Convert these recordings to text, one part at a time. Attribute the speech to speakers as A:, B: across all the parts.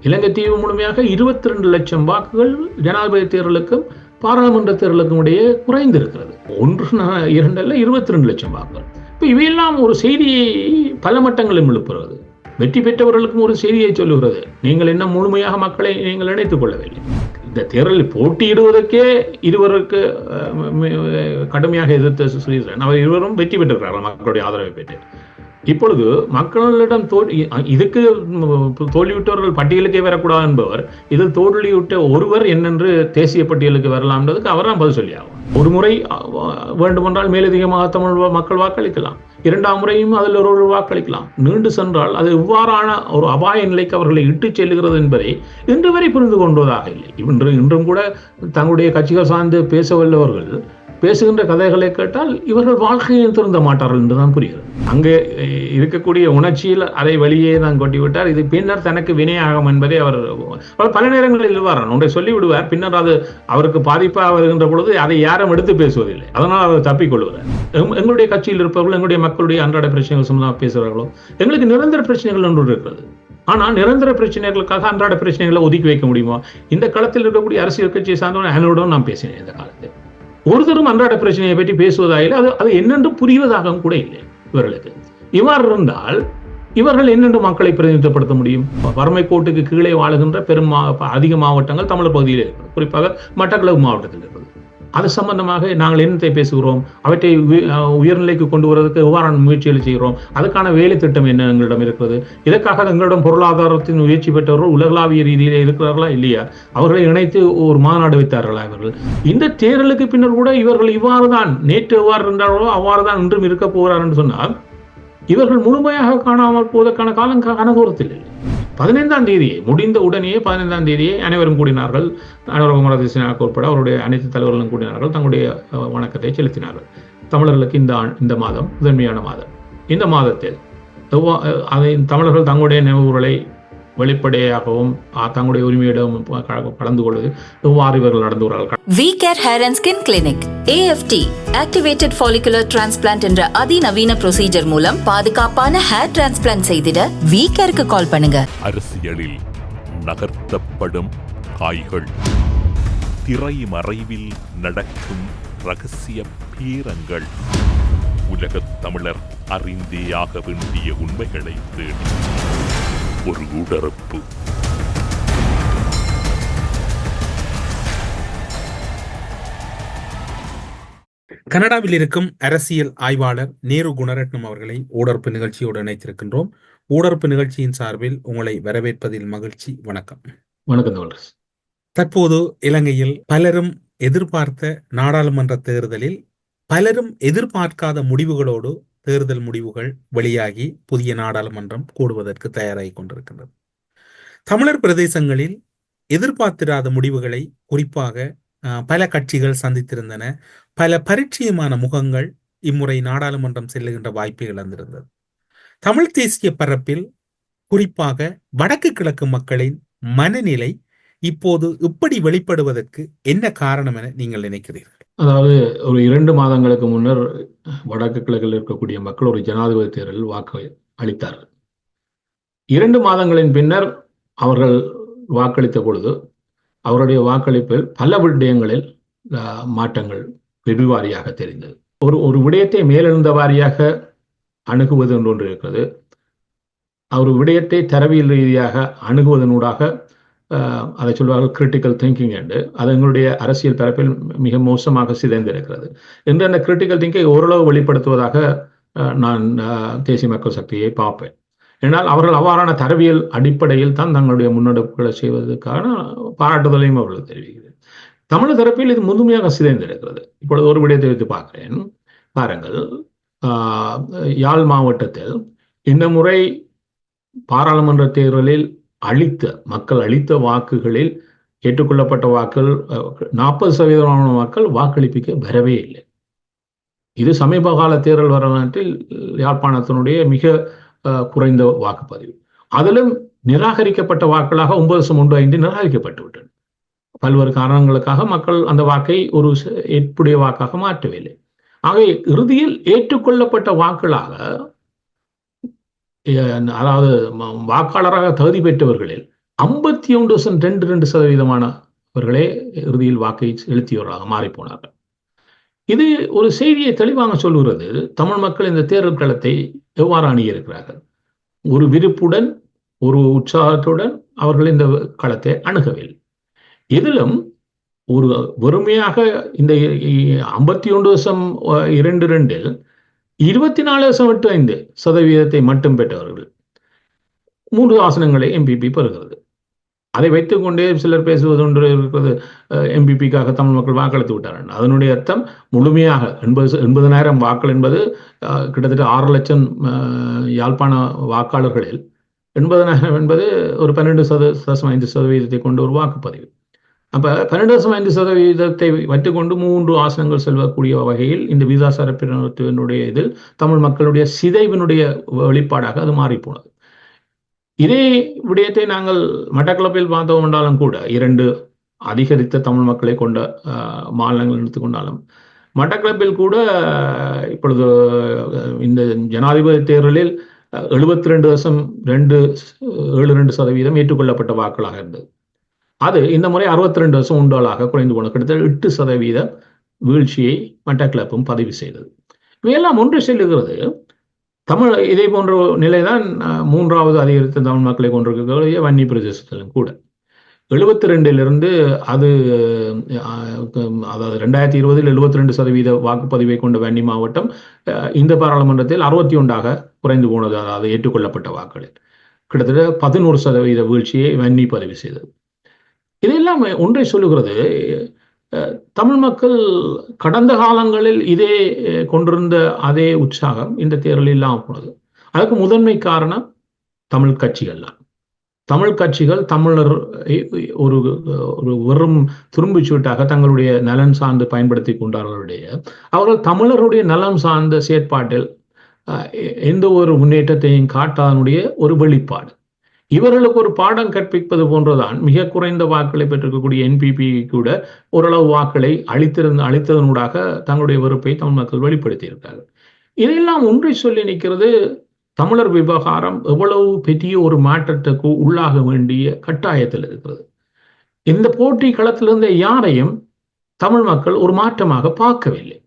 A: இலங்கை தீவு முழுமையாக 22 லட்சம் வாக்குகள் ஜனாதிபதி தேர்தலுக்கும் பாராளுமன்ற தேர்தலுக்கும் இடையே குறைந்திருக்கிறது. 1, 2 அல்ல, 22 லட்சம் வாக்குகள். இப்போ இவையெல்லாம் ஒரு செய்தியை பல மட்டங்களிலும் எழுப்புகிறது. வெற்றி பெற்றவர்களுக்கும் ஒரு செய்தியை சொல்லுகிறது. நீங்கள் என்ன முழுமையாக மக்களை நீங்கள் இணைத்துக் கொள்ளவில்லை. இந்த தேர்தலில் போட்டியிடுவதற்கே இருவருக்கு கடுமையாக எதிர்த்த ஸ்ரீதரன் அவர் இருவரும் வெற்றி பெற்றிருக்கிறார்கள் மக்களுடைய ஆதரவை பெற்று. இப்பொழுது மக்களிடம் இதுக்கு தோல்வியுற்றவர்கள் பட்டியலுக்கே வரக்கூடாது என்பவர் இதில் தோல்வியுற்ற ஒருவர் என்னென்று தேசிய பட்டியலுக்கு வரலாம் என்பதற்கு அவர் தான் பதில் சொல்லி ஆகும். ஒரு முறை வேண்டுமென்றால் மேலதிகமாக தமிழ் மக்கள் வாக்களிக்கலாம், 2ஆம் முறையும் அதில் ஒரு வாக்களிக்கலாம். நீண்டு சென்றால் அது இவ்வாறான ஒரு அபாய நிலைக்கு அவர்களை இட்டுச் செல்கிறது என்பதை இன்று வரை புரிந்து கொண்டதாக இல்லை. இன்றும் கூட தங்களுடைய கட்சிகள் சார்ந்து பேச வல்லவர்கள் பேசுகின்ற கதைகளை கேட்டால் இவர்கள் வாழ்க்கையில் திருந்த மாட்டார்கள் என்றுதான் புரிகிறது. அங்கே இருக்கக்கூடிய உணர்ச்சியில் அதை வெளியே தான் கொட்டிவிட்டார். இது பின்னர் தனக்கு வினையாகும் என்பதை அவர் பல நேரங்களில் இவ்வாறான் ஒன்றை சொல்லிவிடுவார். பின்னர் அது அவருக்கு பாதிப்பாக வருகின்ற பொழுது அதை யாரும் எடுத்து பேசுவதில்லை. அதனால் அவர் தப்பிக்கொள்வார். எங்களுடைய கட்சியில் இருப்பவர்கள் எங்களுடைய மக்களுடைய அன்றாட பிரச்சனைகள் சம்பந்தமாக பேசுகிறார்களோ, எங்களுக்கு நிரந்தர பிரச்சனைகள் ஒன்று இருக்கிறது. ஆனால் நிரந்தர பிரச்சனைகளுக்காக அன்றாட பிரச்சனைகளை ஒதுக்கி வைக்க முடியுமா? இந்த காலத்தில் இருக்கக்கூடிய அரசியல் கட்சியை சார்ந்தவன் என்னோடும் நான் பேசினேன். இந்த காலத்தில் ஒருத்தரும் அன்றாட பிரச்சனையை பற்றி பேசுவதாக அது என்னென்று புரிவதாக கூட இல்லை இவர்களுக்கு. இவ்வாறு இருந்தால் இவர்கள் என்னென்று மக்களை பிரதிநிதித்துவப்படுத்த முடியும்? வறுமை கோட்டுக்கு கீழே வாழுகின்ற அதிக மாவட்டங்கள் தமிழர் பகுதியில் இருக்கிறது, குறிப்பாக மட்டக்களப்பு மாவட்டத்தில் இருக்கிறது. அது சம்பந்தமாக நாங்கள் என்னத்தை பேசுகிறோம், அவற்றை உயர்நிலைக்கு கொண்டு வருவதற்கு எவ்வாறான முயற்சிகளை செய்கிறோம், அதுக்கான வேலை திட்டம் என்ன எங்களிடம் இருக்கிறது, இதற்காக எங்களிடம் பொருளாதாரத்தின் முயற்சி பெற்றவர்கள் உலகளாவிய ரீதியிலே இருக்கிறார்களா இல்லையா, அவர்களை இணைத்து ஒரு மாநாடு வைத்தார்களா இவர்கள்? இந்த தேர்தலுக்கு பின்னர் கூட இவர்கள் இவ்வாறு தான் நேற்று எவ்வாறு இருந்தார்களோ அவ்வாறு தான் இன்றும் இருக்க போகிறார் என்று சொன்னால் இவர்கள் முழுமையாக காணாமல் போவதற்கான காலம் கனதூரத்தில் இல்லை. 15ஆம் தேதியை முடிந்த உடனேயே 15ஆம் தேதியை அனைவரும் கூடினார்கள். அனுரகுமாரதிசினாக உட்பட அவருடைய அனைத்து தலைவர்களும் கூடினார்கள், தங்களுடைய வணக்கத்தை செலுத்தினார்கள். தமிழர்களுக்கு இந்த மாதம் முதன்மையான மாதம். இந்த மாதத்தில் தமிழர்கள் தங்களுடைய நினைவுகளை வெளிப்படையாகவும் தங்களுடைய உரிமையிடம் கலந்து கொள்வது எவ்வாறு இவர்கள் நடந்து வருகிறார்கள்.
B: V-Care Hair and Skin Clinic AFT Activated Follicular Transplant என்ற அதிநவீன ப்ரொசீஜர் மூலம் பாதுகாப்பான ஹேர் டிரான்ஸ்பிளான்ட் செய்திட V-Careக்கு கால் பண்ணுங்க.
C: அரசியலில் நகர்த்தப்படும் காய்கள், திரை மறைவில் நடக்கும் ரகசிய பீரங்கள், உலகத் தமிழர் அறிந்தேயாக வேண்டிய உண்மைகளை தேடி ஒரு உடறுப்பு.
D: கனடாவில் இருக்கும் அரசியல் ஆய்வாளர் நேரு குணரட்னம் அவர்களை ஊடறுப்பு நிகழ்ச்சியோடு இணைத்திருக்கின்றோம். ஊடறுப்பு நிகழ்ச்சியின் சார்பில் உங்களை வரவேற்பதில் மகிழ்ச்சி. வணக்கம்.
A: வணக்கம்.
D: தற்போது இலங்கையில் பலரும் எதிர்பார்த்த நாடாளுமன்ற தேர்தலில் பலரும் எதிர்பார்க்காத முடிவுகளோடு தேர்தல் முடிவுகள் வெளியாகி புதிய நாடாளுமன்றம் கூடுவதற்கு தயாராகி கொண்டிருக்கின்றது. தமிழர் பிரதேசங்களில் எதிர்பார்த்திராத முடிவுகளை குறிப்பாக பல கட்சிகள் சந்தித்திருந்தன. பல பரிச்சயமான முகங்கள் இம்முறை நாடாளுமன்றம் செல்லுகின்ற வாய்ப்பை இழந்திருந்தது. தமிழ் தேசிய பரப்பில் குறிப்பாக வடக்கு கிழக்கு மக்களின் மனநிலை இப்போது இப்படி வெளிப்படுவதற்கு என்ன காரணம் என நீங்கள் நினைக்கிறீர்கள்?
A: அதாவது ஒரு 2 மாதங்களுக்கு முன்னர் வடக்கு கிழக்கில் இருக்கக்கூடிய மக்கள் ஒரு ஜனாதிபதி தேர்தலில் வாக்கு அளித்தார்கள். 2 மாதங்களின் பின்னர் அவர்கள் வாக்களித்த பொழுது அவருடைய வாக்களிப்பில் பல விடயங்களில் மாற்றங்கள் வெகுவாரியாக தெரிந்தது. ஒரு விடயத்தை மேலெழுந்த வாரியாக அணுகுவது என்று ஒன்று இருக்கிறது. ஒரு விடயத்தை தரவியல் ரீதியாக அணுகுவதனூடாக அதை சொல்வார்கள் கிரிட்டிக்கல் திங்கிங் என்று. அது எங்களுடைய அரசியல் பரப்பில் மிக மோசமாக சிதைந்திருக்கிறது என்று அந்த கிரிட்டிக்கல் திங்கை ஓரளவு வெளிப்படுத்துவதாக நான் தேசிய மக்கள் சக்தியை பார்ப்பேன். ஏனால் அவர்கள் அவ்வாறான தரவியல் அடிப்படையில் தான் தங்களுடைய முன்னெடுப்புகளை செய்வதற்கான பாராட்டுதலையும் அவர்கள் தெரிவிக்கிறது. தமிழ் தரப்பில் இது முழுமையாக சிதைந்திருக்கிறது. இப்பொழுது ஒரு விடயத்தை வைத்து பார்க்கிறேன். பாருங்கள், யாழ் மாவட்டத்தில் இந்த முறை பாராளுமன்ற தேர்தலில் மக்கள் அளித்த வாக்குகளில் ஏற்றுக்கொள்ளப்பட்ட வாக்குகள் 40% மக்கள் வாக்களிப்பிக்க வரவே இல்லை. இது சமீப கால தேர்தல் வரலாற்றில் யாழ்ப்பாணத்தினுடைய மிக குறைந்த வாக்குப்பதிவு. அதிலும் நிராகரிக்கப்பட்ட வாக்குகளாக 9.15 நிராகரிக்கப்பட்டு விட்டன. பல்வேறு காரணங்களுக்காக மக்கள் அந்த வாக்கை ஒரு ஏற்புடைய வாக்காக மாற்றவில்லை. ஆகவே இறுதியில் ஏற்றுக்கொள்ளப்பட்ட வாக்குகளாக, அதாவது வாக்காளராக தகுதி பெற்றவர்களில் 51.22% இறுதியில் வாக்கை செலுத்தியவர்களாக மாறிப்போனார்கள். இது ஒரு செய்தியை தெளிவாக சொல்கிறது. தமிழ் மக்கள் இந்த தேர்தல் களத்தை எவ்வாறு அணுகியிருக்கிறார்கள். ஒரு விருப்புடன், ஒரு உற்சாகத்துடன் அவர்கள் இந்த களத்தை அணுகவில்லை. இதிலும் ஒரு வெறுமையாக இந்த 51.22 24.85% மட்டும் பெற்றவர்கள் 3 ஆசனங்களை எம்பிபி பெறுகிறது. அதை வைத்துக் கொண்டே சிலர் பேசுவது ஒன்று இருக்கிறது, எம்பிபிக்காக தமிழ் மக்கள் வாக்களித்து விட்டார்கள். அதனுடைய அர்த்தம் முழுமையாக 80,000 வாக்கள் என்பது கிட்டத்தட்ட 6 லட்சம் யாழ்ப்பாண வாக்காளர்களில் 80,000 என்பது ஒரு 12.5% கொண்ட ஒரு வாக்குப்பதிவு. அப்ப 12.5% வைத்துக்கொண்டு 3 ஆசனங்கள் செல்வக்கூடிய வகையில் இந்த விகிதாசார பிரிவினுடைய இதில் தமிழ் மக்களுடைய சிதைவினுடைய வெளிப்பாடாக அது மாறிப்போனது. இதே விடயத்தை நாங்கள் மட்டக்களப்பில் பார்த்தோம் என்றாலும் கூட 2 அதிகரித்த தமிழ் மக்களை கொண்ட மாநிலங்கள் எடுத்துக்கொண்டாலும் மட்டக்களப்பில் கூட இப்பொழுது இந்த ஜனாதிபதி தேர்தலில் 72.272% ஏற்றுக்கொள்ளப்பட்ட வாக்குகளாக இருந்தது. அது இந்த முறை 62.1 குறைந்து போன கிட்டத்தட்ட 8% வீழ்ச்சியை மட்டக்களப்பும் பதிவு செய்தது. இவையெல்லாம் ஒன்று செல்லுகிறது. தமிழ் இதே போன்ற நிலைதான் 3வது அதிகரித்த தமிழ் மக்களை கொண்டிருக்கக்கூடிய வன்னி பிரதேசத்திலும் கூட 72 அது அதாவது 2020 72% வாக்குப்பதிவை கொண்ட வன்னி மாவட்டம் இந்த பாராளுமன்றத்தில் 61 குறைந்து போனது. அதாவது ஏற்றுக்கொள்ளப்பட்ட வாக்குகளில் கிட்டத்தட்ட 11% வீழ்ச்சியை வன்னி பதிவு செய்தது. இதெல்லாம் ஒன்றை சொல்லுகிறது, தமிழ் மக்கள் கடந்த காலங்களில் இதே கொண்டிருந்த அதே உற்சாகம் இந்த தேர்தலில் இல்லாமல் போனது. அதுக்கு முதன்மை காரணம் தமிழ் கட்சிகள் தான். தமிழ் கட்சிகள் தமிழர் ஒரு வெறும் துரும்பிச்சீட்டாக தங்களுடைய நலன் சார்ந்து பயன்படுத்தி கொண்டார்களுடைய அவர்கள் தமிழருடைய நலம் சார்ந்த செயற்பாட்டில் எந்த ஒரு முன்னேற்றத்தையும் காட்டாதனுடைய ஒரு வெளிப்பாடு. இவர்களுக்கு ஒரு பாடம் கற்பிப்பது போன்றுதான் மிக குறைந்த வாக்களை பெற்றிருக்கக்கூடிய என்பிபி கூட ஓரளவு வாக்களை அளித்ததனூடாக தங்களுடைய வெறுப்பை தமிழ் மக்கள் வெளிப்படுத்தி இருக்கிறார்கள். இதெல்லாம் ஒன்றை சொல்லி நிற்கிறது, தமிழர் விவகாரம் எவ்வளவு பெரிய ஒரு மாற்றத்துக்கு உள்ளாக வேண்டிய கட்டாயத்தில் இருக்கிறது. இந்த போட்டி களத்திலிருந்த யாரையும் தமிழ் மக்கள் ஒரு மாற்றமாக பார்க்கவில்லை.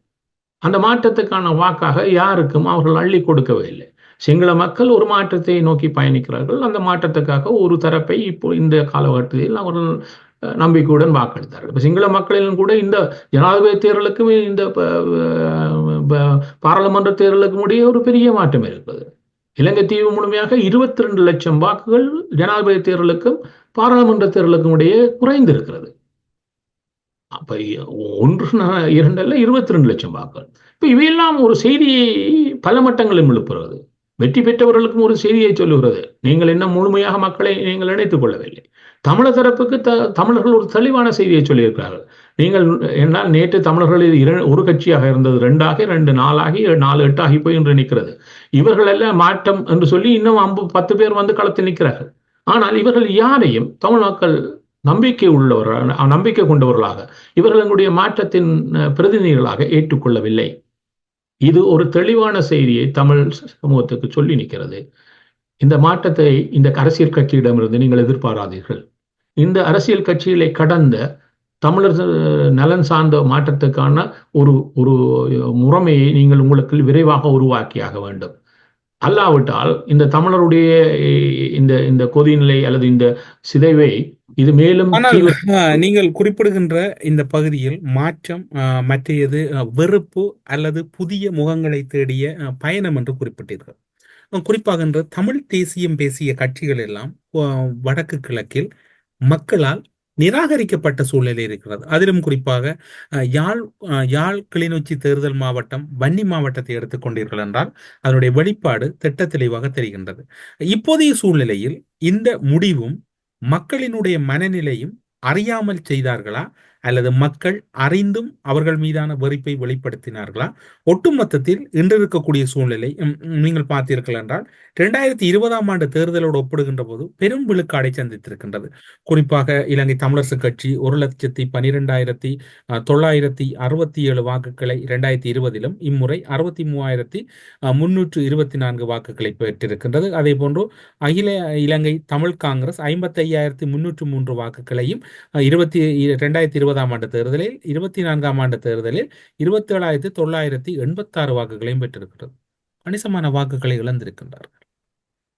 A: அந்த மாற்றத்துக்கான வாக்காக யாருக்கும் அவர்கள் அள்ளி கொடுக்கவே இல்லை. சிங்கள மக்கள் ஒரு மாற்றத்தை நோக்கி பயணிக்கிறார்கள். அந்த மாற்றத்துக்காக ஒரு தரப்பை இப்போ இந்த காலகட்டத்தில் அவர்கள் நம்பிக்கையுடன் வாக்களித்தார்கள். இப்போ சிங்கள மக்களிலும் கூட இந்த ஜனாதிபதி தேர்தலுக்கும் இந்த பாராளுமன்ற தேர்தலுக்கும் இடையே ஒரு பெரிய மாற்றம் இருக்கிறது. இலங்கை தீவு முழுமையாக 22 லட்சம் வாக்குகள் ஜனாதிபதி தேர்தலுக்கும் பாராளுமன்ற தேர்தலுக்கும் இடையே குறைந்திருக்கிறது. அப்ப 1-2 லட்சம் வாக்குகள். இப்ப இவையெல்லாம் ஒரு செய்தியை பல மட்டங்களில் எழுப்புகிறது. வெற்றி பெற்றவர்களுக்கும் ஒரு செய்தியை சொல்லுகிறது, நீங்கள் இன்னும் முழுமையாக மக்களை நீங்கள் இணைத்துக் கொள்ளவில்லை. தமிழர் தரப்புக்கு தமிழர்கள் ஒரு தெளிவான செய்தியை சொல்லியிருக்கிறார்கள். நீங்கள் என்னால் நேற்று தமிழர்களில் ஒரு கட்சியாக இருந்தது 2 ஆகி 2 4 ஆகி 4 8 ஆகி போய் என்று நிற்கிறது. இவர்கள் எல்லாம் மாற்றம் என்று சொல்லி இன்னும் 10 பேர் வந்து களத்தில் நிற்கிறார்கள். ஆனால் இவர்கள் யாரையும் தமிழ் மக்கள் நம்பிக்கை உள்ளவர்கள், நம்பிக்கை கொண்டவர்களாக இவர்களுடைய மாற்றத்தின் பிரதிநிதிகளாக ஏற்றுக்கொள்ளவில்லை. இது ஒரு தெளிவான செய்தியை தமிழ் சமூகத்துக்கு சொல்லி நிற்கிறது. இந்த மாற்றத்தை இந்த அரசியல் கட்சியிடமிருந்து நீங்கள் எதிர்பாராதீர்கள். இந்த அரசியல் கட்சிகளை கடந்த தமிழர் நலன் சார்ந்த மாற்றத்துக்கான ஒரு ஒரு முறைமையை நீங்கள் உங்களுக்கு விரைவாக உருவாக்கியாக வேண்டும். அல்லாவிட்டால் இந்த தமிழருடைய இந்த கொதிநிலை அல்லது இந்த சிதைவை இது மேலும்
D: நீங்கள் குறிப்பிடுகின்ற இந்த பகுதியில் மாற்றம் மற்றது வெறுப்பு அல்லது புதிய முகங்களை தேடிய பயணம் என்று குறிப்பிட்டீர்கள். குறிப்பாக தமிழ் தேசியம் பேசிய கட்சிகள் எல்லாம் வடக்கு கிழக்கில் மக்களால் நிராகரிக்கப்பட்ட சூழ்நிலை இருக்கிறது. அதிலும் குறிப்பாக யாழ் கிளிநொச்சி தேர்தல் மாவட்டம் வன்னி மாவட்டத்தை எடுத்துக்கொண்டீர்கள் என்றால் அதனுடைய வெளிப்பாடு திட்ட தெளிவாக தெரிகின்றது. இப்போதைய சூழ்நிலையில் இந்த முடிவும் மக்களினுடைய மனநிலையும் அறியாமல் செய்தார்களா அல்லது மக்கள் அறிந்தும் அவர்கள் மீதான வெறுப்பை வெளிப்படுத்தினார்களா? ஒட்டுமொத்தத்தில் இன்று இருக்கக்கூடிய சூழ்நிலை நீங்கள் பார்த்தீர்கள் என்றால் 2020 ஆண்டு தேர்தலோடு ஒப்பிடுகின்ற போது பெரும் விழுக்காடை சந்தித்திருக்கின்றது. குறிப்பாக இலங்கை தமிழரசு கட்சி 1,12,967 வாக்குகளை 2020 இம்முறை 63,324 வாக்குகளை பெற்றிருக்கின்றது. அதே போன்று அகில இலங்கை தமிழ் காங்கிரஸ் 55,303 வாக்குகளையும் 2020 ஆண்டு தேர்தலில் 24 ஆண்டு தேர்தலில் 27,986 வாக்குகளையும் பெற்றிருக்கிறது. கணிசமான வாக்குகளை இழந்திருக்கின்றார்கள்.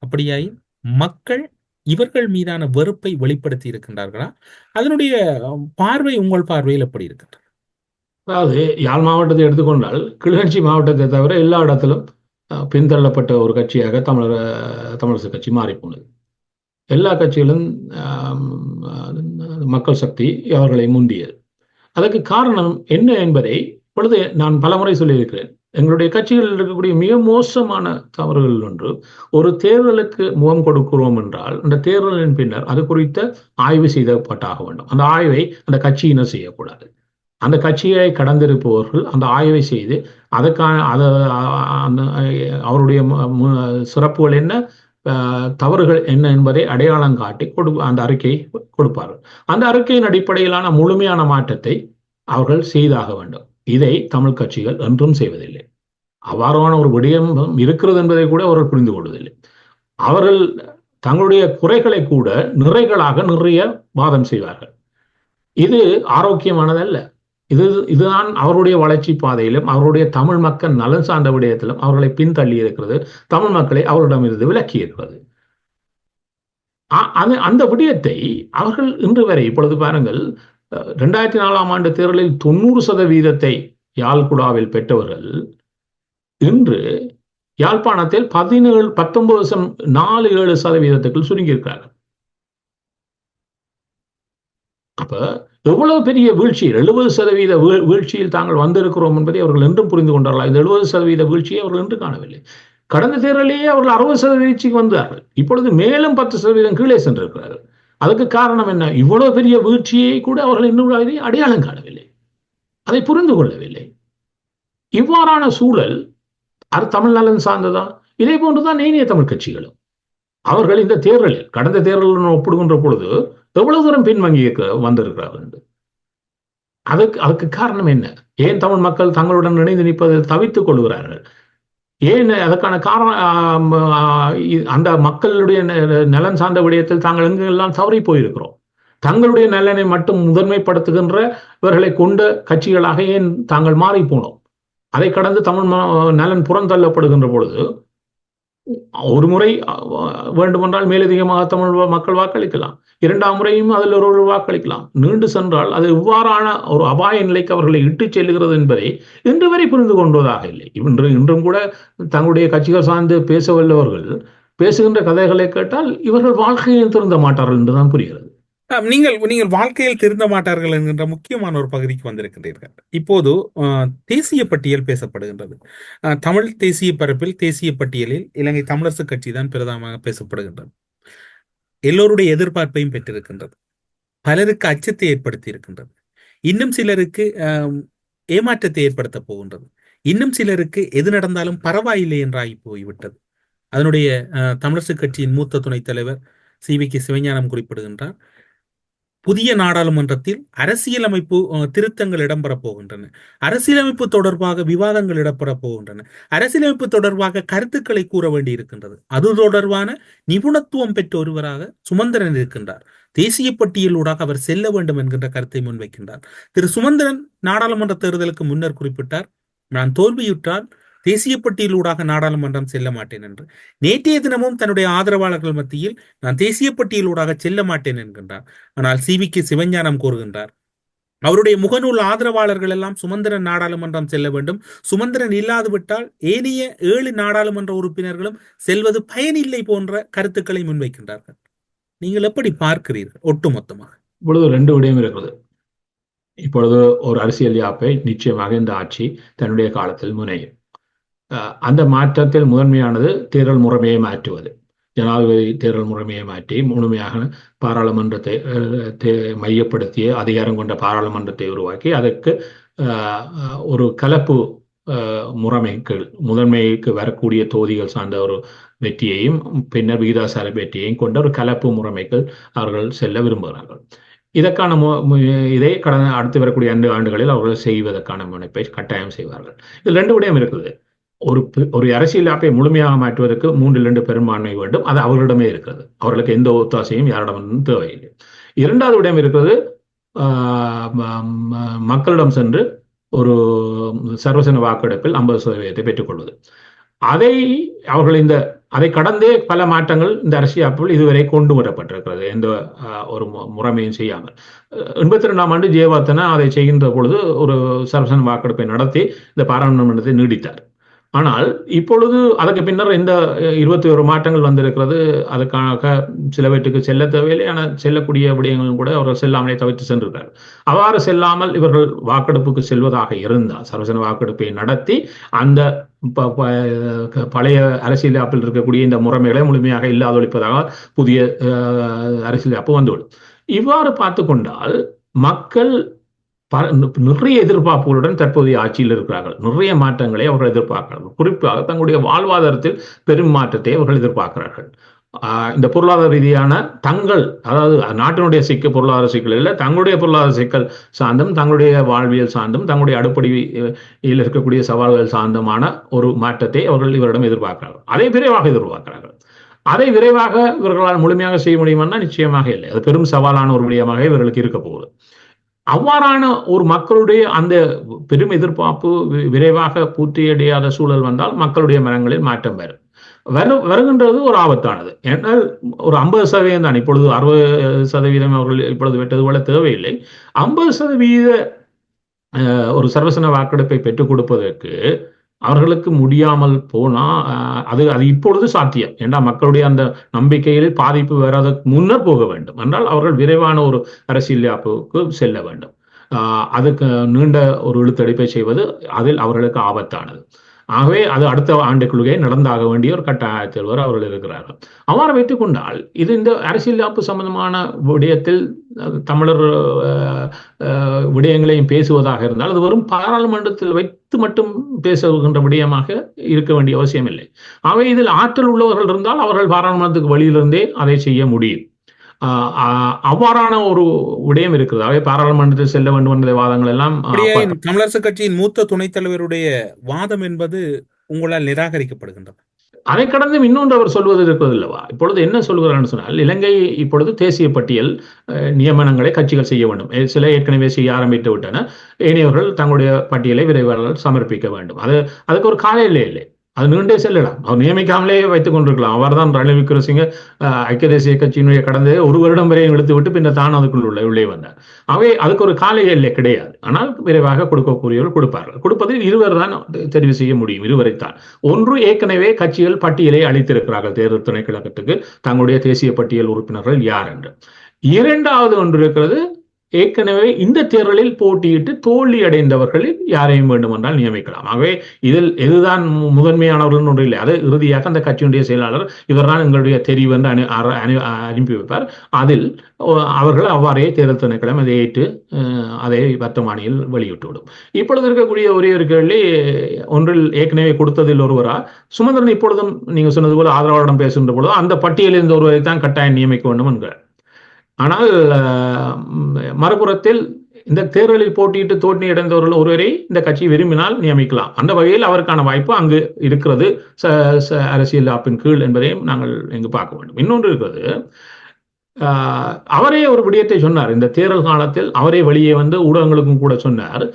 D: அப்படியாயின் மக்கள் இவர்கள் மீதான வெறுப்பை வெளிப்படுத்தி இருக்கின்றார்களா? அதனுடைய பார்வை உங்கள் பார்வையில் எப்படி இருக்கின்றது?
A: அதாவது யாழ் மாவட்டத்தை எடுத்துக்கொண்டால் கிளிநொச்சி மாவட்டத்தை தவிர எல்லா இடத்திலும் பின்தள்ளப்பட்ட ஒரு கட்சியாக தமிழரசு கட்சி மாறிப்போனது. எல்லா கட்சிகளும் மக்கள் சக்தி அவர்களை முந்தியது. அதற்கு காரணம் என்ன என்பதை இப்பொழுது நான் பலமுறை சொல்லியிருக்கிறேன். எங்களுடைய கட்சிகளில் இருக்கக்கூடிய மிக மோசமான தவறுகள் ஒன்று, ஒரு தேர்தலுக்கு முகம் கொடுக்கிறோம் என்றால் அந்த தேர்தலின் பின்னர் அது குறித்த ஆய்வு செய்யப்பட்டாக வேண்டும். அந்த ஆய்வை அந்த கட்சியினர் செய்யக்கூடாது. அந்த கட்சியை கடந்திருப்பவர்கள் அந்த ஆய்வை செய்து அதற்கான அவருடைய சிறப்புகள் என்ன, தவறுகள் என்ன என்பதை அடையாளம் காட்டி அந்த அறிக்கையை கொடுப்பார்கள். அந்த அறிக்கையின் அடிப்படையிலான முழுமையான மாற்றத்தை அவர்கள் செய்தாக வேண்டும். இதை தமிழ் கட்சிகள் என்றும் செய்வதில்லை. அவ்வாறான ஒரு விடயம் இருக்கிறது என்பதை கூட அவர்கள் புரிந்து கொள்வதில்லை. அவர்கள் தங்களுடைய குறைகளை கூட நிறைகளாக நிறைய வாதம் செய்வார்கள். இது ஆரோக்கியமானதல்ல. இதுதான் அவருடைய வளர்ச்சி பாதையிலும் அவருடைய தமிழ் மக்கள் நலன் சார்ந்த விடயத்திலும் அவர்களை பின்தள்ளி இருக்கிறது. தமிழ் மக்களை அவர்களிடமிருந்து விலக்கி இருக்கிறது. அந்த விடயத்தை அவர்கள் இன்று வரை, இப்பொழுது பாருங்கள், 2004 ஆண்டு தேர்தலில் 90% யாழ்குடாவில் பெற்றவர்கள் இன்று யாழ்ப்பாணத்தில் 19.47% சுருங்கியிருக்கிறார்கள். அப்ப எவ்வளவு பெரிய வீழ்ச்சி, 70% வீழ்ச்சியில் தாங்கள் வந்திருக்கிறோம் என்பதை அவர்கள் என்றும் புரிந்து கொண்டார்கள். இந்த 70% வீழ்ச்சியை அவர்கள் என்று காணவில்லை. கடந்த தேர்தலிலேயே அவர்கள் 60% வீழ்ச்சிக்கு வந்தார்கள். இப்பொழுது மேலும் 10% கீழே சென்றிருக்கிறார்கள். அதுக்கு காரணம் என்ன? இவ்வளவு பெரிய வீழ்ச்சியை கூட அவர்கள் இன்னும் அடையாளம் காணவில்லை, அதை புரிந்து கொள்ளவில்லை. இவ்வாறான சூழல் அது தமிழ் நலன் சார்ந்ததா? இதே போன்றுதான் ஏனைய தமிழ் கட்சிகளும். அவர்கள் இந்த தேர்தலில், கடந்த தேர்தலுடன் ஒப்பிடுகின்ற பொழுது எவ்வளவு தூரம் பின்வங்கி வந்திருக்கிறார்கள் என்று. அதுக்கு காரணம் என்ன? ஏன் தமிழ் மக்கள் தங்களுடன் இணைந்து நிற்பதில் தவித்துக் கொள்கிறார்கள்? ஏன்? அதற்கான காரணம் அந்த மக்களுடைய நலன் சார்ந்த விடயத்தில் தாங்கள் எங்கெல்லாம் தவறி போயிருக்கிறோம். தங்களுடைய நலனை மட்டும் முதன்மைப்படுத்துகின்றவர்களை கொண்ட கட்சிகளாக ஏன் தாங்கள் மாறி போனோம்? அதை கடந்து தமிழ் நலன் புறந்தள்ளப்படுகின்ற பொழுது ஒரு முறை வேண்டுமென்றால் மேலதிகமாக தமிழ் மக்கள் வாக்களிக்கலாம், 2ஆம் முறையும் அதில் ஒரு வாக்களிக்கலாம். நீண்டு சென்றால் அது இவ்வாறான ஒரு அபாய நிலைக்கு அவர்களை இட்டுச் செல்லுகிறது என்பதை இன்று வரை புரிந்து கொண்டதாக இல்லை. இன்றும் கூட தங்களுடைய கட்சிகள் சார்ந்து பேச வல்லவர்கள் பேசுகின்ற கதைகளை கேட்டால் இவர்கள் வாழ்க்கையில் திருந்த மாட்டார்கள் என்றுதான் புரிகிறது.
D: நீங்கள் வாழ்க்கையில் திருந்த மாட்டார்கள் என்கின்ற முக்கியமான ஒரு பகுதிக்கு வந்திருக்கின்றீர்கள். இப்போது தேசிய பட்டியல் பேசப்படுகின்றது. தமிழ் தேசிய பரப்பில் தேசிய பட்டியலில் இலங்கை தமிழரசு கட்சி தான் பிரதமமாக பேசப்படுகின்றது. எல்லோருடைய எதிர்பார்ப்பையும் பெற்றிருக்கின்றது. பலருக்கு அச்சத்தை ஏற்படுத்தி இருக்கின்றது. இன்னும் சிலருக்கு ஏமாற்றத்தை ஏற்படுத்த போகின்றது. இன்னும் சிலருக்கு எது நடந்தாலும் பரவாயில்லை என்றாகி போய்விட்டது. அதனுடைய தமிழரசு கட்சியின் மூத்த துணைத் தலைவர் சிவிகே சிவஞானம் குறிப்பிடுகின்றார், புதிய நாடாளுமன்றத்தில் அரசியலமைப்பு திருத்தங்கள் இடம்பெறப் போகின்றன, அரசியலமைப்பு தொடர்பாக விவாதங்கள் இடம்பெறப் போகின்றன, அரசியலமைப்பு தொடர்பாக கருத்துக்களை கூற வேண்டி இருக்கின்றது. அது தொடர்பான நிபுணத்துவம் பெற்ற ஒருவராக சுமந்திரன் இருக்கின்றார். தேசிய பட்டியலூடாக அவர் செல்ல வேண்டும் என்கின்ற கருத்தை முன்வைக்கின்றார். திரு சுமந்திரன் நாடாளுமன்ற தேர்தலுக்கு முன்னர் குறிப்பிட்டார், நான் தோல்வியுற்றால் தேசிய பட்டியலூடாக நாடாளுமன்றம் செல்ல மாட்டேன் என்று. நேற்றைய தினமும் தன்னுடைய ஆதரவாளர்கள் மத்தியில் நான் தேசிய பட்டியலூடாக செல்ல மாட்டேன் என்கின்றார். ஆனால் சிவிகே சிவஞானம் கூறுகின்றார், அவருடைய முகநூல் ஆதரவாளர்கள் எல்லாம் சுமந்திரன் நாடாளுமன்றம் செல்ல வேண்டும், சுமந்திரன் இல்லாது விட்டால் ஏனைய 7 நாடாளுமன்ற உறுப்பினர்களும் செல்வது பயனில்லை போன்ற கருத்துக்களை முன்வைக்கின்றார்கள். நீங்கள் எப்படி பார்க்கிறீர்கள் ஒட்டுமொத்தமாக?
A: இப்பொழுது 2 விடயம் இருக்கிறது. இப்பொழுது ஒரு அரசியல் யாப்பை நிச்சயமாக இந்த ஆட்சி தன்னுடைய காலத்தில் முனையும். அந்த மாற்றத்தில் முதன்மையானது தேர்தல் முறைமையை மாற்றுவது. ஜனாதிபதி தேர்தல் முறைமையை மாற்றி முழுமையாக பாராளுமன்றத்தை மையப்படுத்திய அதிகாரம் கொண்ட பாராளுமன்றத்தை உருவாக்கி அதற்கு ஒரு கலப்பு முறைமைக்கு முதன்மைக்கு வரக்கூடிய தொகுதிகள் சார்ந்த ஒரு வெற்றியையும் பின்னர் விகிதாசார வெற்றியையும் கொண்ட ஒரு கலப்பு முறைமைக்கு அவர்கள் செல்ல விரும்புகிறார்கள். இதற்கான இதை அடுத்து வரக்கூடிய 2 ஆண்டுகளில் அவர்கள் செய்வதற்கான முனைப்பை கட்டாயம் செய்வார்கள். இதில் 2 விடயம் இருக்குது. ஒரு அரசியல் ஆப்பை முழுமையாக மாற்றுவதற்கு 3/2 பெரும்பான்மை வேண்டும். அது அவர்களிடமே இருக்கிறது. அவர்களுக்கு எந்த ஒத்தாசையும் யாரிடமும் தேவையில்லை. 2வது விடயம் இருக்கிறது, மக்களிடம் சென்று ஒரு சர்வசன வாக்கெடுப்பில் 50% பெற்றுக்கொள்வது. அதை கடந்தே பல மாற்றங்கள் இந்த அரசியல் இதுவரை கொண்டு வரப்பட்டிருக்கிறது, எந்த ஒரு முறைமையும் செய்யாமல். 82ஆம் ஆண்டு ஜெயவர்தனா அதை செய்கின்ற பொழுது ஒரு சர்வசன வாக்கெடுப்பை நடத்தி இந்த பாராளுமன்றத்தை நீடித்தார். ஆனால் இப்பொழுது அதற்கு பின்னர் இந்த 21 மாற்றங்கள் வந்திருக்கிறது. அதுக்காக சிலவற்றுக்கு செல்ல தேவையில்லை, ஆனால் செல்லக்கூடிய விடயங்களும் கூட அவர்கள் செல்லாமலே தவிர்த்து சென்றிருக்கிறார்கள். அவ்வாறு செல்லாமல் இவர்கள் வாக்கெடுப்புக்கு செல்வதாக இருந்தால், சர்வசன வாக்கெடுப்பை நடத்தி அந்த பழைய அரசியல் ஆப்பில் இருக்கக்கூடிய இந்த முறைமைகளை முழுமையாக இல்லாதொழிப்பதாக புதிய அரசியல் ஆப்பு வந்துவிடும். இவ்வாறு பார்த்து கொண்டால் மக்கள் நிறைய எதிர்பார்ப்புகளுடன் தற்போதைய ஆட்சியில் இருக்கிறார்கள். நிறைய மாற்றங்களை அவர்கள் எதிர்பார்க்கிறார்கள். குறிப்பாக தங்களுடைய வாழ்வாதாரத்தில் பெரும் மாற்றத்தை அவர்கள் எதிர்பார்க்கிறார்கள். இந்த பொருளாதார ரீதியான அதாவது நாட்டினுடைய பொருளாதார சிக்கல் இல்லை, தங்களுடைய பொருளாதார சிக்கல் சார்ந்தும் தங்களுடைய வாழ்வியல் சார்ந்தும் தங்களுடைய அடிப்படையில் இருக்கக்கூடிய சவால்கள் சார்ந்தமான ஒரு மாற்றத்தை அவர்கள் இவரிடம் எதிர்பார்க்கிறார்கள். அதை விரைவாக எதிர்பார்க்கிறார்கள். அதை விரைவாக இவர்களால் முழுமையாக செய்ய முடியுமானா நிச்சயமாக இல்லை. அது பெரும் சவாலான ஒரு விடயமாக இவர்களுக்கு இருக்க போகுது. அவ்வாறான ஒரு மக்களுடைய அந்த பெரும் எதிர்பார்ப்பு விரைவாக பூர்த்தியடையாத சூழல் வந்தால் மக்களுடைய மனங்களில் மாற்றம் வருகின்றது ஒரு ஆபத்தானது. ஏன்னால் ஒரு 50% தான், இப்பொழுது 60% அவர்கள் இப்பொழுது வெட்டது போல தேவையில்லை. 50% ஒரு சர்வசன வாக்கெடுப்பை பெற்றுக் கொடுப்பதற்கு அவர்களுக்கு முடியாமல் போனா அது இப்பொழுது சாத்தியம். ஏன்னா மக்களுடைய அந்த நம்பிக்கையில் பாதிப்பு வராதற்கு முன்னர் போக வேண்டும் என்றால் அவர்கள் விரைவான ஒரு அரசியல் யாப்புக்கு செல்ல வேண்டும். அதுக்கு நீண்ட ஒரு இழுத்தடிப்பை செய்வது அதில் அவர்களுக்கு ஆபத்தானது. ஆகவே அது அடுத்த ஆண்டுக்குள்ளே நடந்தாக வேண்டிய ஒரு கட்டாயத்தில் வரை அவர்கள் இருக்கிறார்கள். அவ்வாறு வைத்துக் கொண்டால் இது இந்த அரசியல் யாப்பு சம்பந்தமான விடயத்தில் தமிழர் விடயங்களையும் பேசுவதாக இருந்தால் அது வெறும் பாராளுமன்றத்தில் வைத்து மட்டும் பேசுகின்ற விடயமாக இருக்க வேண்டிய அவசியம் இல்லை. ஆகவே இதில் ஆற்றல் உள்ளவர்கள் இருந்தால் அவர்கள் பாராளுமன்றத்துக்கு வழியிலிருந்தே அதை செய்ய முடியும். அவ்வாறான ஒரு விடயம் இருக்கிறது. அவை பாராளுமன்றத்தில் செல்ல வேண்டும் என்ற வாதங்கள் எல்லாம்
D: தமிழரசு கட்சியின் மூத்த துணைத் தலைவருடைய வாதம் என்பது உங்களால் நிராகரிக்கப்படுகின்றது.
A: அதை கடந்து இன்னொன்று அவர் சொல்வது இருப்பதில்லவா? இப்பொழுது என்ன சொல்கிறார்னு சொன்னால், இலங்கை இப்பொழுது தேசிய பட்டியல் நியமனங்களை கட்சிகள் செய்ய வேண்டும். சில ஏற்கனவே செய்ய ஆரம்பித்து விட்டன. ஏனையவர்கள் தங்களுடைய பட்டியலை விரைவாக சமர்ப்பிக்க வேண்டும். அதுக்கு ஒரு கால எல்லை இல்லை. அது நீண்டே செல்லலாம். அவர் நியமிக்காமலே வைத்துக் கொண்டிருக்கலாம். அவர் தான் ரணில் விக்ரமசிங்க ஐக்கிய தேசிய கட்சியினுடைய கடந்த 1 வருடம் வரையும் எடுத்து விட்டு பின்னர் தான் அதுக்குள் உள்ளே வந்தார். அவை அதுக்கு ஒரு கால எல்லை கிடையாது. ஆனால் விரைவாக கொடுக்கக்கூடியவர்கள் கொடுப்பார்கள். கொடுப்பதில் 2 தான் தெரிவு செய்ய முடியும். 2 தான். ஒன்று, ஏற்கனவே கட்சிகள் பட்டியலை அளித்திருக்கிறார்கள் தேர்தல் திணைக்களத்துக்கு தங்களுடைய தேசிய பட்டியல் உறுப்பினர்கள் யார் என்று. 2வது ஒன்று இருக்கிறது, ஏற்கனவே இந்த தேர்தலில் போட்டியிட்டு தோல்வி அடைந்தவர்களில் யாரையும் வேண்டுமென்றால் நியமிக்கலாம். ஆகவே இதில் எதுதான் முதன்மையானவர்கள் ஒன்று இல்லை. அது இறுதியாக அந்த கட்சியினுடைய செயலாளர் இவர்தான் எங்களுடைய தெரிவு என்று அனுப்பி வைப்பார். அதில் அவர்கள் அவ்வாறே தேர்தல் திணைக்களம் அதை ஏற்று அதை வர்த்தமானியில் வெளியிட்டுவிடும். இப்பொழுது இருக்கக்கூடிய ஒரே ஒரு கேள்வி, ஒன்றில் ஏற்கனவே கொடுத்ததில் ஒருவரா சுமந்திரன் இப்பொழுதும் நீங்க சொன்னது போல ஆதரவாளரிடம் பேசுகின்ற பொழுது அந்த பட்டியலில் இந்த ஒருவரை தான் கட்டாயம் நியமிக்க வேண்டும் என்கிறார். ஆனால் மறுபுறத்தில் இந்த தேர்தலில் போட்டியிட்டு தோல்வி அடைந்தவர்கள் ஒருவரை இந்த கட்சி விரும்பினால் நியமிக்கலாம். அந்த வகையில் அவருக்கான வாய்ப்பு அங்கு இருக்கிறது அரசியல் ஆப்பின் கீழ் என்பதையும் நாங்கள் இங்கு பார்க்க வேண்டும். இன்னொன்று இருக்கிறது, அவரே ஒரு விடயத்தை சொன்னார். இந்த தேர்தல் காலத்தில் அவரே வெளியே வந்து ஊடகங்களுக்கும் கூட சொன்னார்,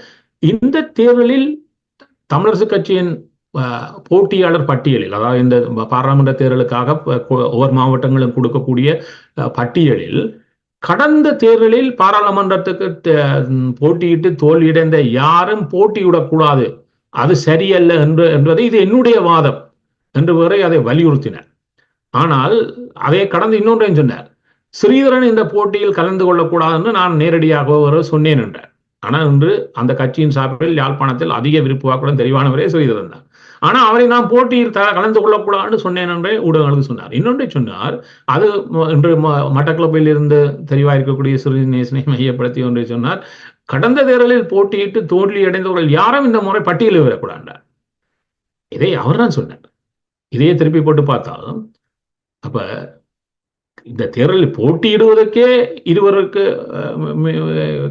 A: இந்த தேர்தலில் தமிழரசு கட்சியின் போட்டியாளர் பட்டியலில், அதாவது இந்த பாராளுமன்ற தேர்தலுக்காக ஒவ்வொரு மாவட்டங்களும் கொடுக்கக்கூடிய பட்டியலில் கடந்த தேர்தலில் பாராளுமன்றத்துக்கு போட்டியிட்டு தோல்வியடைந்த யாரும் போட்டியிடக்கூடாது, அது சரியல்ல என்பது இது என்னுடைய வாதம் என்று வரை அதை வலியுறுத்தினார். ஆனால் அதை கடந்து இன்னொன்றையும் சொன்னார், ஸ்ரீதரன் இந்த போட்டியில் கலந்து கொள்ளக்கூடாது என்று நான் நேரடியாக சொன்னேன் என்றார். ஆனால் இன்று அந்த கட்சியின் சார்பில் யாழ்ப்பாணத்தில் அதிக விருப்பு வாக்குடன் தெரிவானவரே ஸ்ரீதரன் தான். ஆனா அவரை நான் போட்டியில் கலந்து கொள்ளக்கூடாதுன்னு சொன்னேன் என்றே ஊடகங்களுக்கு சொன்னார். இன்னொன்றை சொன்னார், அது இன்று மட்டக்களப்பில் இருந்து தெளிவாயிருக்கக்கூடிய சிறிநேசனை மையப்படுத்தி ஒன்றை சொன்னார், கடந்த தேர்தலில் போட்டியிட்டு தோல்வி அடைந்தவர்கள் யாரும் இந்த முறை பட்டியலில் வரக்கூடாது. இதை அவர் தான் சொன்னார். இதையே திருப்பி போட்டு பார்த்தாலும் அப்ப இந்த தேர்தலில் போட்டியிடுவதற்கே இருவருக்கு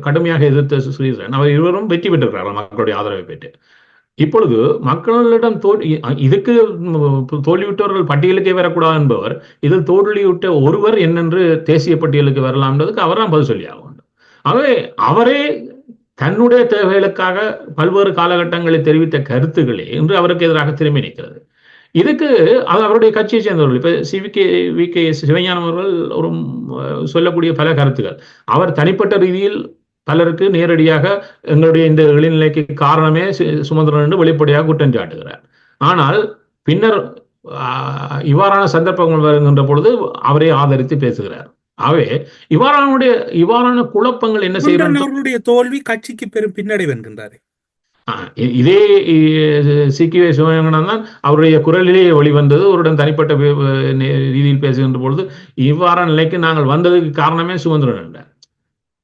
A: கடுமையாக எதிர்த்த ஸ்ரீதரன், அவர் இருவரும் வெற்றி பெற்றிருக்கிறார்கள் மக்களுடைய ஆதரவை பெற்று. இப்பொழுது மக்களிடம் இதுக்கு தோல்வியுற்றவர்கள் பட்டியலுக்கே வரக்கூடாது என்பவர், இதில் தோல்வியுற்ற ஒருவர் என்னென்று தேசிய பட்டியலுக்கு வரலாம்ன்றதுக்கு அவர் தான் பதில் சொல்லி ஆக வேண்டும். ஆகவே அவரே தன்னுடைய தேவைகளுக்காக பல்வேறு காலகட்டங்களில் தெரிவித்த கருத்துக்களே இன்று அவருக்கு எதிராக திரும்பி நிற்கிறது. இதுக்கு அது அவருடைய கட்சியை சேர்ந்தவர்கள், இப்ப வி கே சிவஞானம் அவர்கள் ஒரு சொல்லக்கூடிய பல கருத்துக்கள், அவர் தனிப்பட்ட ரீதியில் பலருக்கு நேரடியாக எங்களுடைய இந்த இழிநிலைக்கு காரணமே சுமந்திரன் என்று வெளிப்படையாக குற்றம் சாட்டுகிறார். ஆனால் பின்னர் இவ்வாறான சந்தர்ப்பங்கள் வருகின்ற பொழுது அவரை ஆதரித்து பேசுகிறார். ஆகவே இவ்வாறான குழப்பங்கள் என்ன செய்யறாங்க,
D: தோல்வி கட்சிக்கு பெரும் பின்னடைவு என்கின்றார்.
A: இதே சி.கே. சிவஞானம் தான் அவருடைய குரலிலேயே வெளிவந்தது. அவருடன் தனிப்பட்ட ரீதியில் பேசுகின்ற பொழுது இவ்வாறான நிலைக்கு நாங்கள் வந்ததுக்கு காரணமே சுமந்திரன் என்றார்.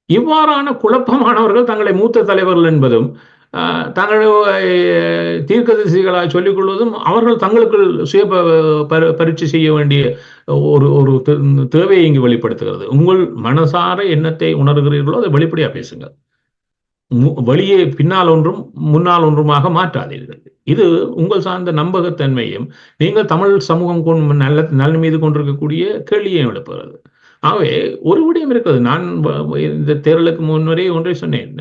A: இவ்வாறான குழப்பமானவர்கள் தங்களை மூத்த தலைவர்கள் என்பதும் தங்கள் தீர்க்கதரிசிகளாக சொல்லிக் கொள்வதும் அவர்கள் தங்களுக்குள் சுய பரீட்சை செய்ய வேண்டிய ஒரு தேவையை இங்கு வெளிப்படுத்துகிறது. உங்கள் மனசார எண்ணத்தை உணர்கிறீர்களோ அதை வெளிப்படையாக பேசுங்கள். வெளியே பின்னால் ஒன்றும் முன்னால் ஒன்றுமாக மாற்றாதீர்கள். இது உங்கள் சார்ந்த நம்பகத்தன்மையும் நீங்கள் தமிழ் சமூகம் நல்ல மீது கொண்டிருக்கக்கூடிய கேள்வியை எழுப்புகிறது. ஆகவே ஒரு விடயம் இருக்கிறது. நான் இந்த தேர்தலுக்கு முன்னரே ஒன்றை சொன்னேன்,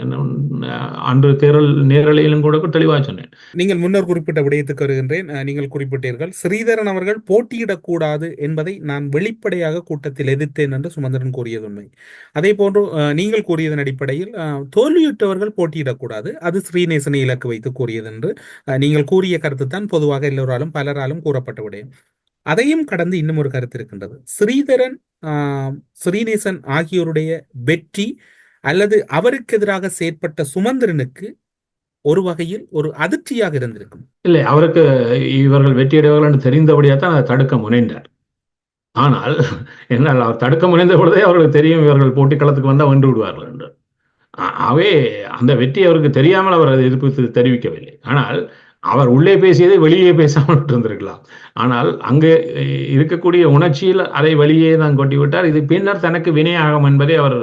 A: அன்று தேர்தல் நேரலையிலும் கூட தெளிவாக சொன்னேன்.
D: நீங்கள் முன்னர் குறிப்பிட்ட விடயத்துக்கு வருகின்றேன். நீங்கள் குறிப்பிட்டீர்கள் ஸ்ரீதரன் அவர்கள் போட்டியிடக்கூடாது என்பதை நான் வெளிப்படையாக கூட்டத்தில் எதிர்த்தேன் என்று சுமந்திரன் கூறியது உண்மை. அதே போன்று நீங்கள் கூறியதன் அடிப்படையில் தோல்வியுற்றவர்கள் போட்டியிடக்கூடாது, அது ஸ்ரீநேசனை இலக்கு வைத்து கூறியது என்று நீங்கள் கூறிய கருத்து தான் பொதுவாக எல்லோராலும் பலராலும் கூறப்பட்ட விடயம். அதையும் கடந்து இன்னும் ஒரு கருத்து இருக்கின்றது. ஸ்ரீதரன் ஸ்ரீநேசன் ஆகியோருடைய வெற்றி அல்லது அவருக்கு எதிராக செயற்பட்ட சுமந்திரனுக்கு ஒரு வகையில் ஒரு அதிர்ச்சியாக இருந்திருக்கும்.
A: இல்லை, அவருக்கு இவர்கள் வெற்றியடைவார்கள் என்று தெரிந்தபடியாக தான் அதை தடுக்க முனைந்தார். ஆனால் என்னால் அவர் தடுக்க முனைந்த பொழுதே அவர்களுக்கு தெரியும் இவர்கள் போட்டிக்களத்துக்கு வந்தால் வென்று விடுவார்கள் என்று. அவே அந்த வெற்றி அவருக்கு தெரியாமல் அவர் அதை எதிர்ப்பு தெரிவிக்கவில்லை. ஆனால் அவர் உள்ளே பேசியதை வெளியே பேசாமல் இருந்திருக்கலாம். ஆனால் அங்கு இருக்கக்கூடிய உணர்ச்சியில் அதை வெளியே தான் கொட்டிவிட்டார். இது பின்னர் தனக்கு வினையாகும் என்பதை அவர்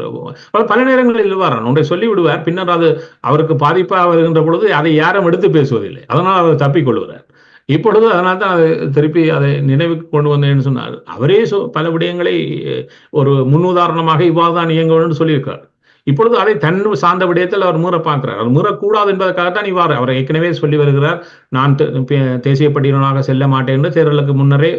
A: பல நேரங்களில் வரான் ஒன்றை சொல்லிவிடுவார். பின்னர் அது அவருக்கு பாதிப்பாக வருகின்ற பொழுது அதை யாரும் எடுத்து பேசுவதில்லை. அதனால் அவர் தப்பிக்கொள்கிறார். இப்பொழுது அதனால் தான் அதை திருப்பி அதை நினைவுக்கு கொண்டு வந்தேன்னு சொன்னால் அவரே பல விடயங்களை ஒரு முன்னுதாரணமாக இவ்வாறு தான் இயங்க வேண்டும் சொல்லியிருக்கார். இப்பொழுது அதை தன் சார்ந்த விடயத்தில் அவர் மீற பார்க்கிறார். அவர் மீறக்கூடாது என்பதற்காகத்தான் இவ்வாறு அவர் ஏற்கனவே சொல்லி வருகிறார், நான் தேசிய பட்டியலாக செல்ல மாட்டேன் என்று தேர்தலுக்கு முன்னரே